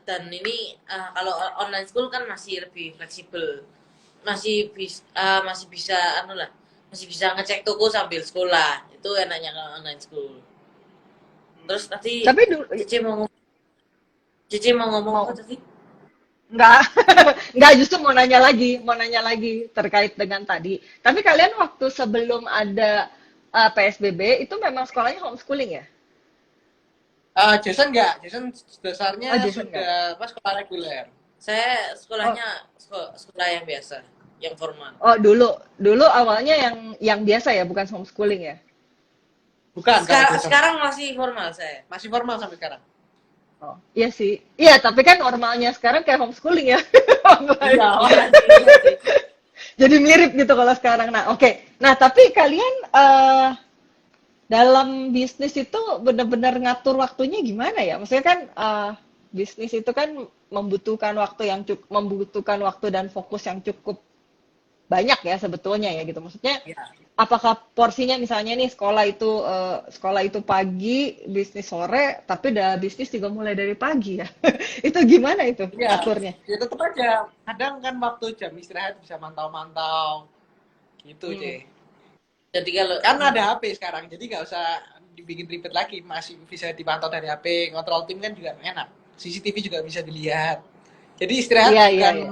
Dan ini kalau online school kan masih lebih fleksibel. Masih bisa anu lah. Masih bisa ngecek toko sambil sekolah. Itu enaknya kalau online school. Terus tadi Tapi dulu Cici mau ngomong, Cici mau ngomong apa mau tadi? nggak nggak justru mau nanya lagi terkait dengan tadi. Tapi kalian waktu sebelum ada PSBB itu memang sekolahnya homeschooling ya? Jason enggak, Jason Oh, dasarnya Jason nggak. sudah pas sekolah reguler. Saya Oh, sekolahnya sekolah yang biasa, yang formal. oh dulu awalnya yang biasa ya, bukan homeschooling ya? Bukan kalau Jason. Sekarang masih formal saya. Masih formal sampai sekarang. Oh, iya sih. Iya, tapi kan normalnya sekarang kayak homeschooling ya. Online. Iya, Iya sih, iya sih. Jadi mirip gitu kalau sekarang. Nah, oke. Nah, tapi kalian dalam bisnis itu benar-benar ngatur waktunya gimana ya? Maksudnya kan bisnis itu kan membutuhkan waktu dan fokus yang cukup banyak ya sebetulnya ya gitu. Maksudnya iya. apakah porsinya misalnya nih sekolah itu pagi, bisnis sore, tapi udah bisnis juga mulai dari pagi ya. Itu gimana itu Iya, ngaturnya? ya tetap aja. Kadang kan waktu jam istirahat bisa mantau-mantau gitu, C. Hmm. Jadi kalau Kan ada HP sekarang, jadi nggak usah dibikin ribet lagi. Masih bisa dipantau dari HP. Ngontrol tim kan juga enak. CCTV juga bisa dilihat. Jadi istirahat Iya, iya, bukan iya.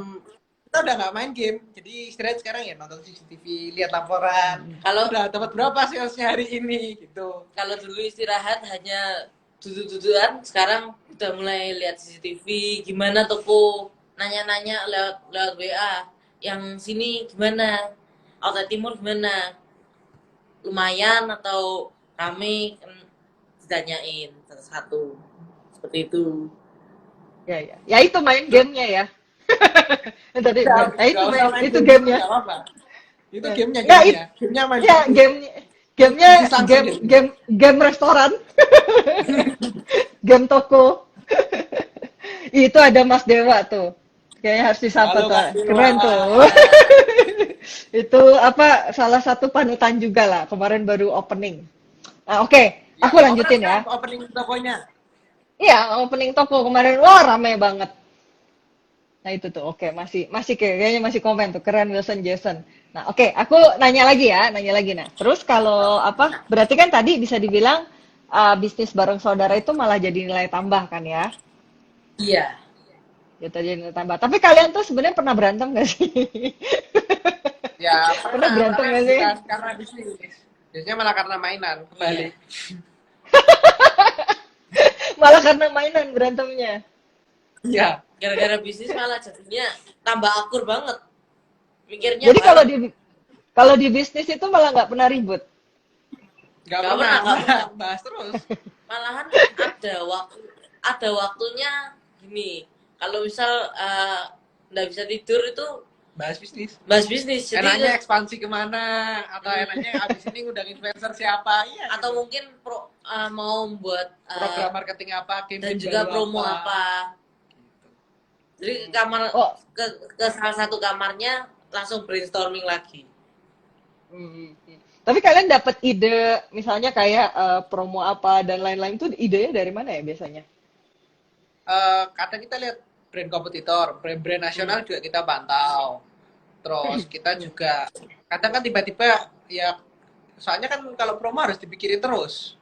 kita udah nggak main game. Jadi istirahat sekarang ya nonton CCTV, lihat laporan. kalau Udah dapat berapa salesnya hari ini gitu. kalau dulu istirahat hanya duduk-dudukan, sekarang udah mulai lihat CCTV, gimana toko, nanya-nanya lewat lewat WA. Yang sini gimana? Outlet Timur gimana? Lumayan atau rame? Kan ditanyain satu-satu. Seperti itu. Ya, ya. Ya itu main gamenya ya. Tadi Nggak, ya itu nggak usah main itu game juga gamenya. nggak apa-apa. Itu Ya. gamenya, Nggak, gamenya. Gamenya main ya bisnis. gamenya gamenya Bisnis langsung game jadinya. game game restoran, game toko. Itu ada Mas Dewa tuh. Kayaknya harus disapa Halo tuh. Mas Dewa. Keren tuh. Itu apa salah satu panutan juga lah. Kemarin baru opening. Nah, oke, Ya, aku kemarin lanjutin kan ya. opening tokonya. Iya, opening toko kemarin. Wah, rame banget. Nah, itu tuh. Oke, masih masih kayaknya masih komen tuh. Keren Wilson Jason. Nah, oke, aku nanya lagi ya, nanya lagi. Nah, terus kalau apa? Berarti kan tadi bisa dibilang bisnis bareng saudara itu malah jadi nilai tambah kan ya? Iya. Gitu jadi nilai tambah. Tapi kalian tuh sebenarnya pernah berantem gak sih? Ya, Pernah pernah, berantem tapi gak sih? bukan karena bisnis. Biasanya malah karena mainan, Iya. kembali. Malah karena mainan berantemnya. Iya, Gara-gara bisnis malah jadinya tambah akur banget. Mikirnya Jadi bareng. kalau di bisnis itu malah nggak pernah ribut. nggak Gak pernah, pernah, gak pernah. bahas terus. Malahan ada waktunya gini. Kalau misal nggak bisa tidur itu bahas bisnis. Bahas bisnis. Jadi Enaknya ekspansi kemana, atau enaknya abis ini ngundang influencer siapa, iya. atau Gitu. mungkin mau buat Program marketing apa, dan campaign juga baru promo apa. Gitu. Jadi kamar Oh, ke salah satu kamarnya langsung brainstorming lagi. Tapi kalian dapat ide, misalnya kayak promo apa dan lain-lain tuh idenya dari mana ya biasanya? Kadang kita lihat brand kompetitor, brand-brand Hmm. nasional juga kita pantau. Terus kita Hmm. juga kadang kan tiba-tiba ya, soalnya kan kalau promo harus dipikirin terus,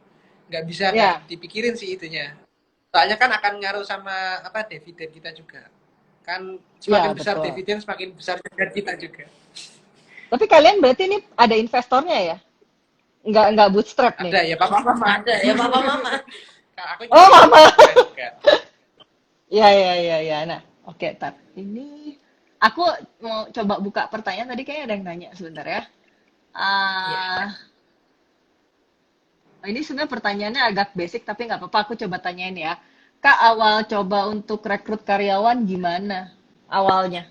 nggak bisa nggak Ya, dipikirin sih itunya. Soalnya kan akan ngaruh sama apa dividen kita juga. Kan semakin ya besar betul. dividen, semakin besar dividen kita juga. Tapi kalian berarti ini ada investornya ya? Nggak bootstrap nih? Ada ya papa mama. Ada ya papa mama. Kan aku Oh, juga mama. investor juga. Ya, ya, ya, ya. Nah, oke, Tat. Ini aku mau coba buka pertanyaan. Tadi kayaknya ada yang nanya sebentar ya. Iya. Ah, ini sebenarnya pertanyaannya agak basic, tapi nggak apa-apa. Aku coba tanyain ya. Kak, awal coba untuk rekrut karyawan gimana? Awalnya.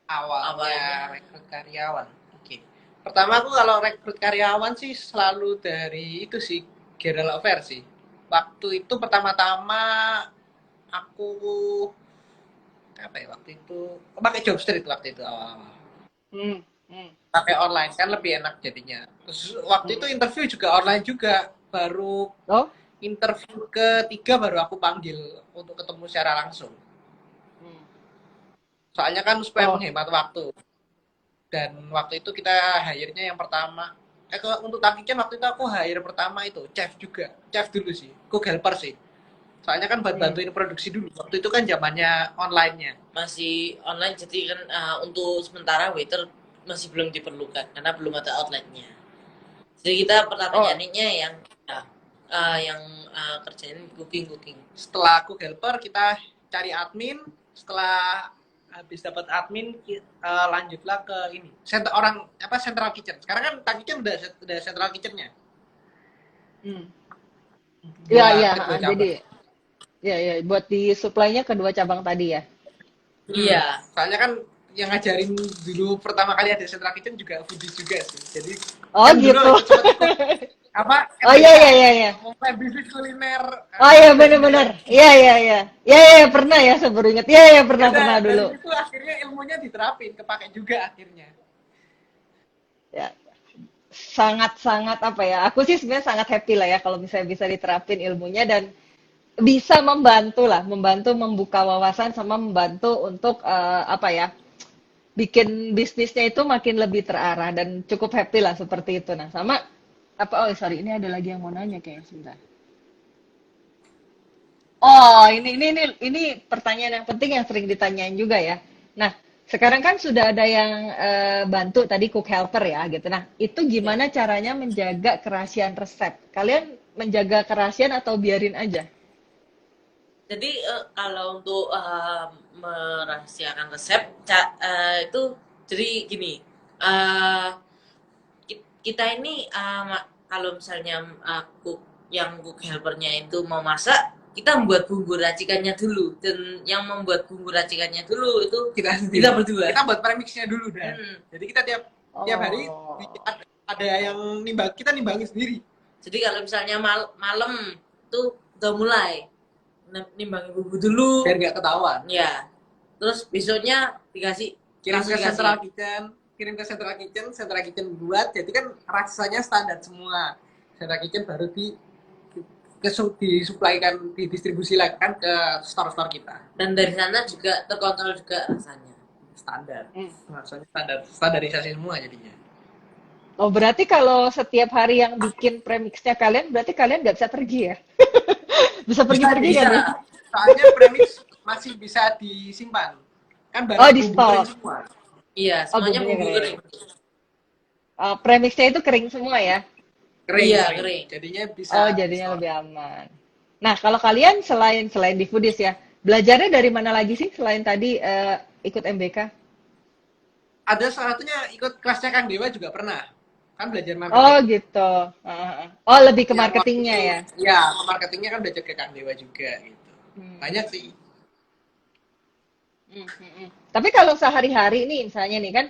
Awalnya Awalnya rekrut karyawan. Oke. Pertama aku kalau rekrut karyawan sih selalu dari itu sih, General Affair sih. Waktu itu pertama-tama aku apa ya waktu itu pakai Jobstreet waktu itu awal-awal. Hmm, hmm, Pakai online kan lebih enak jadinya. Terus waktu itu hmm. interview juga online juga. Baru Oh? interview ketiga baru aku panggil untuk ketemu secara langsung. Hmm. Soalnya kan supaya Oh, menghemat waktu. Dan waktu itu kita hire-nya yang pertama untuk Takiken waktu itu aku hire pertama itu chef juga, chef dulu sih, cook helper sih, soalnya kan buat hmm. bantuin produksi dulu, waktu itu kan zamannya online-nya. masih online jadi kan untuk sementara waiter masih belum diperlukan karena belum ada outletnya. Jadi kita pertama Oh, nyarinya yang yang kerjain cooking. Setelah cook helper kita cari admin, setelah habis dapat admin lanjutlah ke ini central kitchen. Sekarang kan Takiken udah central kitchennya hmm. Ya, buat ya. kedua cabang. Jadi, ya, ya. Buat di supply-nya kedua cabang tadi ya. Iya. Soalnya kan yang ngajarin dulu pertama kali ada Central Kitchen juga foodie juga sih. Jadi Oh, kan dulu gitu. ikut apa Oh, iya, MBK, iya, iya, iya. mulai bisnis kuliner, Oh, iya, kita juga bener-bener. Iya, iya, iya. Iya, iya, pernah ya, saya baru ingat. Iya, iya, ya pernah, udah pernah dari dulu. situ akhirnya ilmunya diterapin, kepake juga akhirnya. Ya, sangat-sangat apa ya, aku sih sebenarnya sangat happy lah ya kalau misalnya bisa diterapin ilmunya dan bisa membantu lah, membantu membuka wawasan sama membantu untuk apa ya, bikin bisnisnya itu makin lebih terarah dan cukup happy lah seperti itu. Nah, sama apa, oh sorry, ini ada lagi yang mau nanya kayaknya sebentar. Oh, ini pertanyaan yang penting yang sering ditanyain juga ya. Nah, sekarang kan sudah ada yang bantu tadi cook helper ya gitu. Nah, itu Ya. gimana caranya menjaga kerahasiaan resep? Kalian menjaga kerahasiaan atau biarin aja? Jadi kalau untuk merahasiakan resep itu jadi gini. eh, Kita ini kalau misalnya yang cook helpernya itu mau masak, kita membuat bumbu racikannya dulu, dan yang membuat bumbu racikannya dulu itu Kita kita sendiri. berdua. Kita buat premixnya dulu dan. Hmm. Jadi kita tiap hari Oh. ada yang kita nimbangin sendiri. Jadi kalau misalnya malam tuh udah mulai nimbangin bumbu dulu, Biar nggak ketahuan. ya. Terus besoknya dikasih Kirim langsung ke dikasih. Central Kitchen buat, jadi kan rasanya standar semua. Central Kitchen baru disuplaikan, didistribusikan ke store-store kita. Dan dari sana juga terkontrol juga rasanya. Standar. Hmm. Rasanya standarisasi semua jadinya. Oh, berarti kalau setiap hari yang bikin premixnya kalian, berarti kalian nggak bisa pergi ya? Bisa pergi-pergi Bisa. kan nih? Soalnya premix masih bisa disimpan. Kan Oh, barang di bumbu kering stok. semua. Iya, Oh, semuanya bumbunya bumbu kering. kering. Premixnya itu kering semua ya? Kering, Iya, kering. kering. Jadinya bisa Oh, jadinya store. lebih aman. Nah, kalau kalian selain di Foodies ya, belajarnya dari mana lagi sih selain tadi ikut MBK? Ada salah satunya ikut kelasnya Kang Dewa juga pernah. Kan belajar Oh, marketing. gitu. Oh, lebih ke Yang waktu marketingnya itu, ya? ya, marketingnya kan belajar ke Kang Dewa juga gitu. Hmm. Banyak sih. Tapi kalau sehari-hari nih misalnya nih kan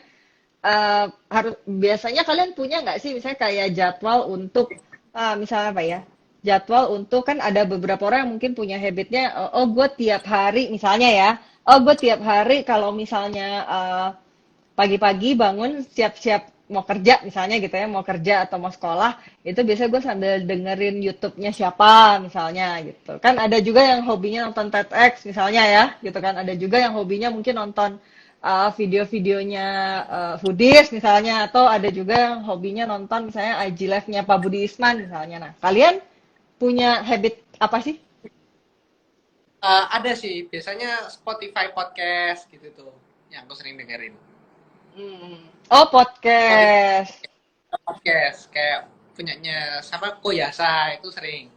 harus biasanya kalian punya nggak sih misalnya kayak jadwal untuk misalnya apa ya? Jadwal untuk kan ada beberapa orang yang mungkin punya habitnya oh gue tiap hari misalnya ya. Oh gue tiap hari kalau misalnya pagi-pagi bangun siap-siap mau kerja misalnya gitu ya, mau kerja atau mau sekolah, itu biasanya gue sambil dengerin YouTube-nya siapa misalnya gitu. Kan ada juga yang hobinya nonton TEDx misalnya ya, gitu kan. Ada juga yang hobinya mungkin nonton video-videonya foodies misalnya, atau ada juga yang hobinya nonton misalnya IG Live-nya Pak Budi Isman misalnya. Nah, kalian punya habit apa sih? Ada sih, biasanya Spotify podcast gitu tuh, yang aku sering dengerin. Oh, Spotify podcast. podcast kayak punyanya sama Koyasa itu sering.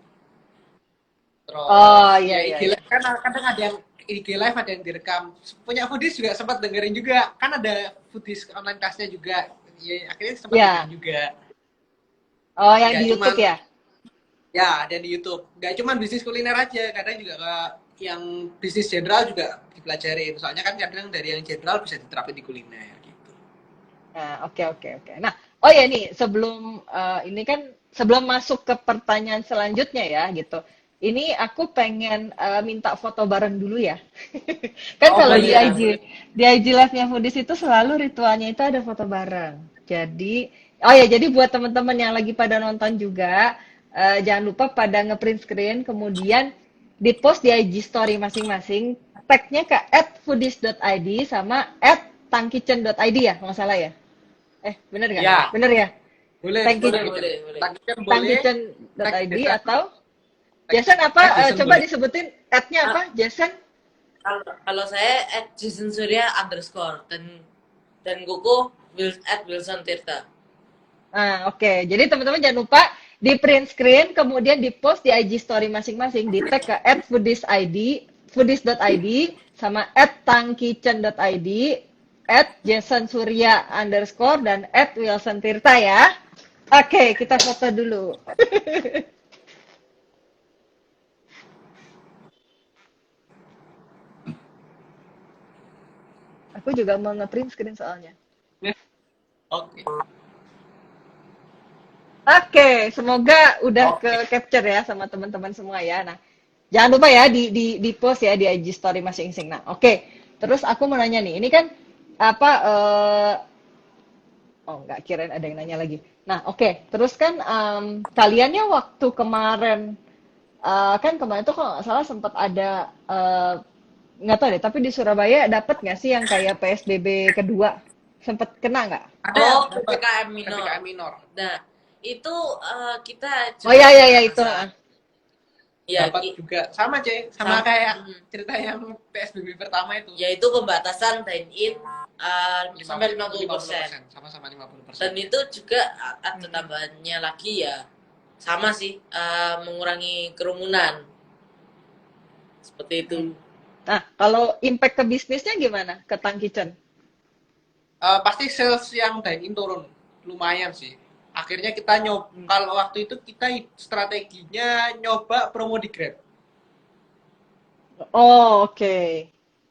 Oh, Terus iya, ya iya, IG iya. Live kan kadang ada yang IG Live ada yang direkam. Punya foodies juga sempat dengerin juga. Kan ada foodies online class-nya juga. Ya akhirnya sempat dengerin Ya. juga. Oh, yang Gak di cuman YouTube ya? ya ada di YouTube. Gak cuman bisnis kuliner aja, kadang juga ke yang bisnis general juga dipelajari. Soalnya kan kadang dari yang general bisa diterapin di kuliner gitu. Nah, oke oke oke. Nah, oh ya nih, sebelum ini kan sebelum masuk ke pertanyaan selanjutnya ya gitu. Ini aku pengen minta foto bareng dulu ya. Kan Oh kalau di Boleh, boleh. IG boleh. di IG Live-nya Foodies itu selalu ritualnya itu ada foto bareng. Jadi, oh ya, jadi buat teman-teman yang lagi pada nonton juga, jangan lupa pada ngeprint screen, kemudian di-post di IG story masing-masing, tag-nya ke @foodies.id sama @tangkitchen.id ya, kalau nggak salah ya. Bener nggak? Ya, Bener ya? boleh, Thank you, Boleh, Tangkican. boleh, boleh. Tangkican boleh, tag tangkitchen.id Jason, atau tag Jason apa? Jason Coba boleh. disebutin ad-nya apa? Ah, Jason? kalau saya @jason_surya_ dan Kuku @Wilson Tirta. Oke. Jadi teman-teman jangan lupa di print screen, kemudian di post di IG story masing-masing, di tag ke @foodies.id, foodies.id, sama @tangkitchen.id, @jasonsurya_, dan @wilsontirta ya. Oke, kita foto dulu. Aku juga mau nge-print screen soalnya. Oke. Oke, semoga udah Oke. ke capture ya sama teman-teman semua ya. Nah, jangan lupa ya di post ya di IG story masing-masing. Nah, oke. Terus aku mau nanya nih, ini kan apa oh nggak kirain ada yang nanya lagi. Nah, oke. Terus kan kaliannya waktu kemarin kan kemarin tuh kalau nggak salah sempat ada nggak tahu deh, tapi di Surabaya dapat nggak sih yang kayak PSBB kedua? Sempat kena nggak? Ada Oh, dapat PPKM minor. PPKM minor. Nah, itu kita Oh juga ya itu. merasa ya Dapat juga sama sama sama, kayak cerita yang PSBB pertama itu. yaitu pembatasan dine-in sampai 50%. Sama-sama 50%. Dan itu juga ada tambahannya lagi ya, sama sih, mengurangi kerumunan seperti itu. Nah, kalau impact ke bisnisnya gimana? Ke Tang Kitchen? Pasti sales yang dine-in turun lumayan sih. Akhirnya kita kalau waktu itu kita strateginya nyoba promo di Grab. Oh, oke.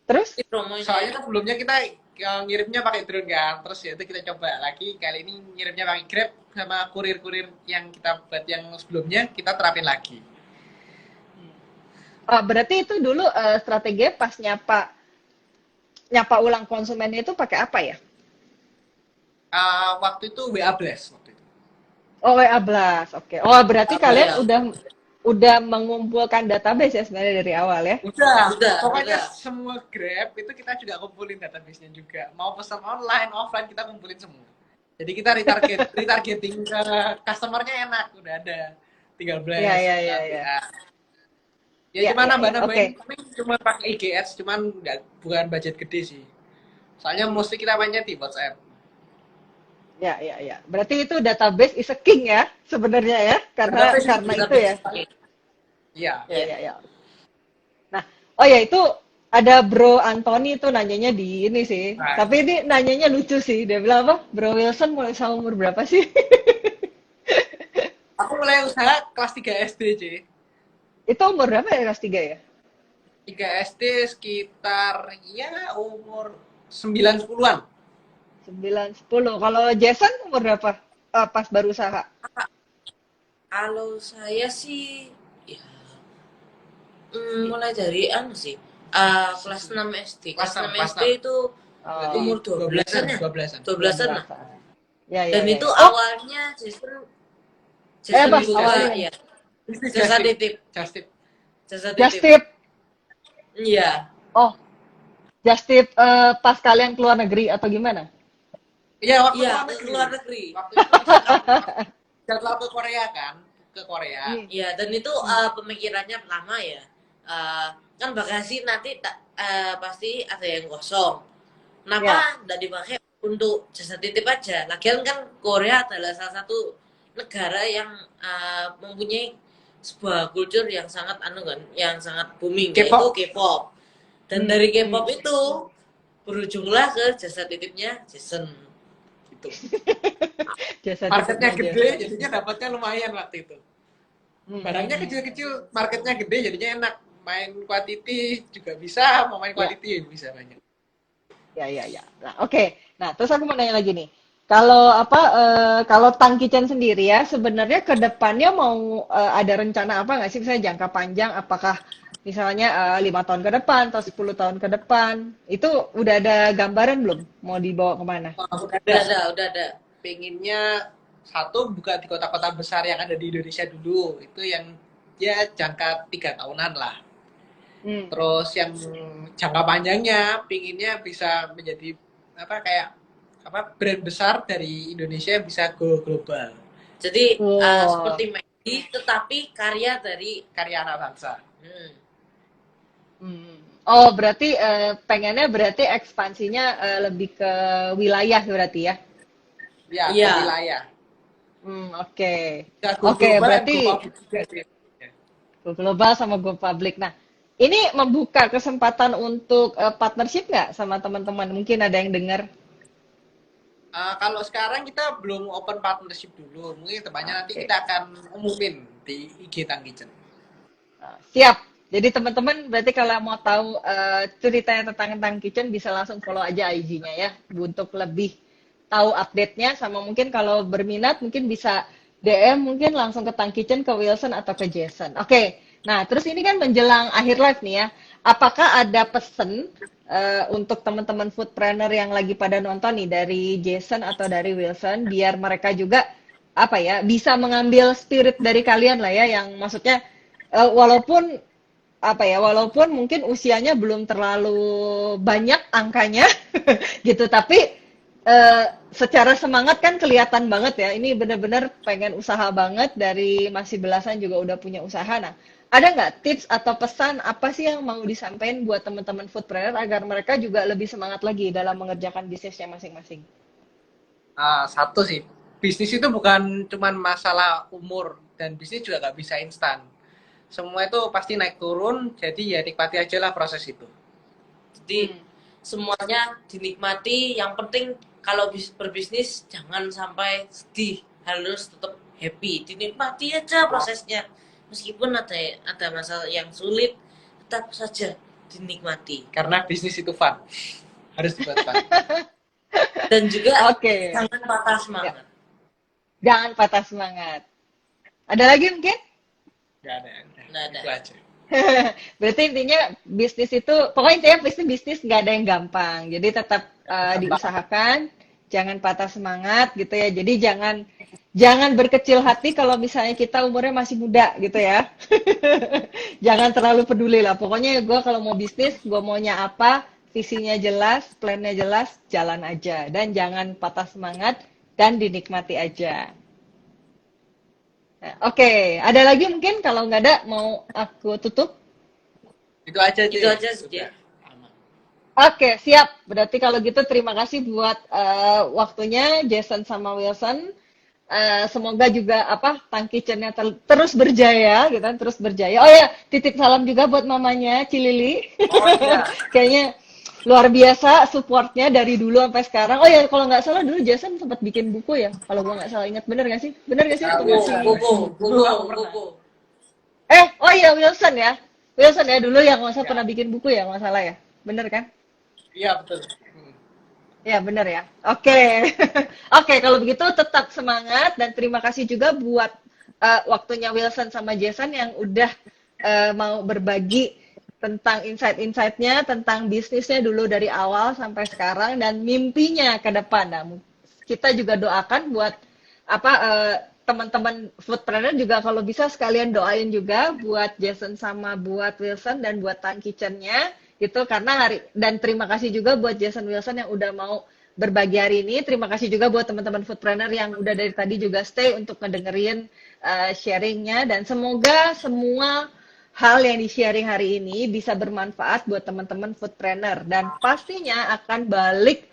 Terus? Ini promonya Soalnya kan sebelumnya kita ngirimnya pakai drone kan, terus ya itu kita coba lagi kali ini ngirimnya pakai Grab sama kurir-kurir yang kita buat yang sebelumnya kita terapin lagi. Berarti itu dulu strateginya pas nyapa ulang konsumennya itu pakai apa ya? Waktu itu WA Blast waktu itu. Oh, WA Blast. Oke. Oh, berarti WA kalian ya. udah mengumpulkan database ya sebenarnya dari awal ya? Udah. Pokoknya Udah. semua Grab itu kita juga kumpulin database-nya juga. Mau pesan online, offline kita kumpulin semua. Jadi kita retargeting ke customer-nya enak, udah ada. Tinggal blast. Iya. Ya Iya, cuma iya, iya. nambah-nambahin Oke. cuma pakai IG Ads, cuman bukan budget gede sih. Soalnya mostly kita mainnya di WhatsApp. Ya. Berarti itu database is a king ya sebenarnya ya, karena Database itu ya. Iya. Ya. Nah, oh ya itu ada Bro Anthony tuh nanyanya di ini sih. Nah, Tapi ini nanyanya lucu sih. Dia bilang apa? Bro Wilson mulai sama umur berapa sih? aku mulai usaha kelas 3 SD, C. Itu umur berapa ya kelas 3 ya? 3 SD sekitar ya umur 9-10-an. 9, 10. Kalau Jason umur berapa? Pas baru usaha. Kalau saya sih, ya, mulai dari anu sih, kelas 6 SD. Kelas Kelas 6, 6 kelas SD 6. itu Berarti Oh, umur 12-an 12-an, ya? 12-an. 12-an lah. 12-an. Ya, ya, Dan ya, itu ya. Oh, awalnya Jason apa? Bisnis buka, just Awalnya ya, bisnis jasa just tip. titip. Just tip. Jasa just titip. tip. Iya. Oh, just tip pas kalian keluar negeri atau gimana? Iya, waktu Iya, luar ke negeri. luar negeri. Waktu itu jadwal ke Korea kan, ke Korea. Hmm, Iya, dan itu hmm. pemikirannya pertama ya. Kan bagasi nanti pasti ada yang kosong. Ya, Kenapa nggak dipakai untuk jasa titip aja? Lagian kan Korea adalah salah satu negara yang mempunyai sebuah kultur yang sangat anu kan, yang sangat booming, yaitu K-pop. K-pop. Dan hmm, dari hmm. K-pop itu berujunglah ke jasa titipnya Jason. Gitu. Jasa Marketnya titipnya gede, Jason. jadinya dapatnya lumayan waktu itu. Hmm, Barangnya hmm, hmm. kecil-kecil, marketnya gede, jadinya enak. Main quantity juga bisa, mau main Ya, quality bisa banyak. ya, ya, ya. Nah, oke. Nah, terus aku mau nanya lagi nih. Kalau kalau Tang Kitchen sendiri ya, sebenarnya ke depannya mau ada rencana apa nggak sih? Misalnya jangka panjang, apakah misalnya 5 tahun ke depan atau 10 tahun ke depan? Itu udah ada gambaran belum? Mau dibawa kemana? Oh, udah Udah ada. ada, udah ada. Pengennya satu buka di kota-kota besar yang ada di Indonesia dulu. Itu yang ya jangka 3 tahunan lah. Hmm. Terus yang jangka panjangnya pinginnya bisa menjadi apa kayak apa brand besar dari Indonesia yang bisa go global. Jadi Wow. seperti Maggi, tetapi karya dari Karya anak bangsa. Hmm. Oh, berarti pengennya berarti ekspansinya lebih ke wilayah berarti ya? Ya, ke Iya. wilayah. Oke. Bisa go Oke, global dan berarti go public juga sih. go global sama go public. Nah, ini membuka kesempatan untuk partnership nggak sama teman-teman? Mungkin ada yang dengar. Kalau sekarang kita belum open partnership dulu. Mungkin tepatnya nanti Oke. kita akan umumin di IG Tang Kitchen. Siap. Jadi teman-teman berarti kalau mau tahu ceritanya tentang Tang Kitchen bisa langsung follow aja IG-nya ya untuk lebih tahu update-nya sama mungkin kalau berminat mungkin bisa DM mungkin langsung ke Tang Kitchen ke Wilson atau ke Jason. Oke. Nah, terus ini kan menjelang akhir live nih ya. Apakah ada pesen untuk teman-teman foodpreneur yang lagi pada nonton nih dari Jason atau dari Wilson biar mereka juga apa ya bisa mengambil spirit dari kalian lah ya yang maksudnya walaupun apa ya walaupun mungkin usianya belum terlalu banyak angkanya gitu tapi secara semangat kan kelihatan banget ya ini benar-benar pengen usaha banget dari masih belasan juga udah punya usaha. Nah, ada nggak tips atau pesan apa sih yang mau disampaikan buat teman-teman foodpreneur agar mereka juga lebih semangat lagi dalam mengerjakan bisnisnya masing-masing? Satu sih, bisnis itu bukan cuman masalah umur dan bisnis juga nggak bisa instan. Semua itu pasti naik turun, jadi ya nikmati aja lah proses itu. Jadi semuanya dinikmati. Yang penting kalau berbisnis jangan sampai sedih, harus tetap happy. Dinikmati aja prosesnya. Meskipun ada masalah yang sulit, tetap saja dinikmati. Karena bisnis itu fun, harus dibuat fun. Dan juga Oke. jangan patah Ya, semangat. jangan patah semangat. Ada lagi mungkin? Nggak ada, Nggak ada. itu aja. Berarti intinya bisnis itu, pokoknya intinya bisnis nggak ada yang gampang. Jadi tetap diusahakan, jangan patah semangat gitu ya. Jadi jangan berkecil hati kalau misalnya kita umurnya masih muda gitu ya. Jangan terlalu peduli lah. Pokoknya gue kalau mau bisnis, gue maunya apa, visinya jelas, plannya jelas, jalan aja. Dan jangan patah semangat dan dinikmati aja. Nah, oke, ada lagi mungkin kalau nggak ada mau aku tutup? Itu aja Itu sih. aja sih, ya. Aman. Oke, siap. Berarti kalau gitu terima kasih buat waktunya Jason sama Wilson. Semoga juga apa Tang Kitchen-nya terus berjaya gitu kan, terus berjaya. Oh ya, titip salam juga buat mamanya Cilili. Oh iya. Kayaknya luar biasa supportnya dari dulu sampai sekarang. Oh ya, kalau nggak salah dulu Jason sempat bikin buku ya. Kalau gua nggak salah ingat, bener nggak sih? Bener nggak sih? Atau Iya, Buku, masih? buku, dulu buku, aku pernah. buku. Oh iya Wilson ya. Wilson ya dulu yang nggak usah Ya, pernah bikin buku ya, nggak salah ya. Bener kan? iya betul. Ya, bener ya. Oke. Oke, kalau begitu tetap semangat dan terima kasih juga buat waktunya Wilson sama Jason yang udah mau berbagi tentang insight-insightnya, tentang bisnisnya dulu dari awal sampai sekarang dan mimpinya ke depan. Nah, kita juga doakan buat apa teman-teman foodpreneur juga kalau bisa sekalian doain juga buat Jason sama buat Wilson dan buat Tan Kitchen-nya gitu karena dan terima kasih juga buat Jason Wilson yang udah mau berbagi hari ini. Terima kasih juga buat teman-teman foodpreneur yang udah dari tadi juga stay untuk ngedengerin sharingnya dan semoga semua hal yang di-sharing hari ini bisa bermanfaat buat teman-teman foodpreneur dan pastinya akan balik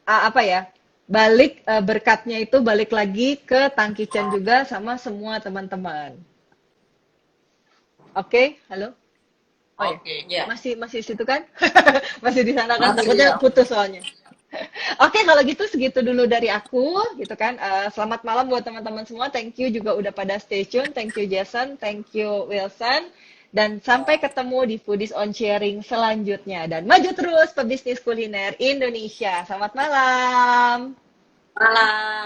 apa ya? Balik berkatnya itu balik lagi ke Tang Kitchen juga sama semua teman-teman. Oke, halo. Oh ya, Oke. Ya, masih situ kan? Masih di sana kan? masih Takutnya ya. putus soalnya. Oke, kalau gitu segitu dulu dari aku, gitu kan. Selamat malam buat teman-teman semua. Thank you juga udah pada stay tune. Thank you Jason, thank you Wilson. Dan sampai ketemu di Foodies on Sharing selanjutnya. Dan maju terus pebisnis kuliner Indonesia. Selamat malam. Malam.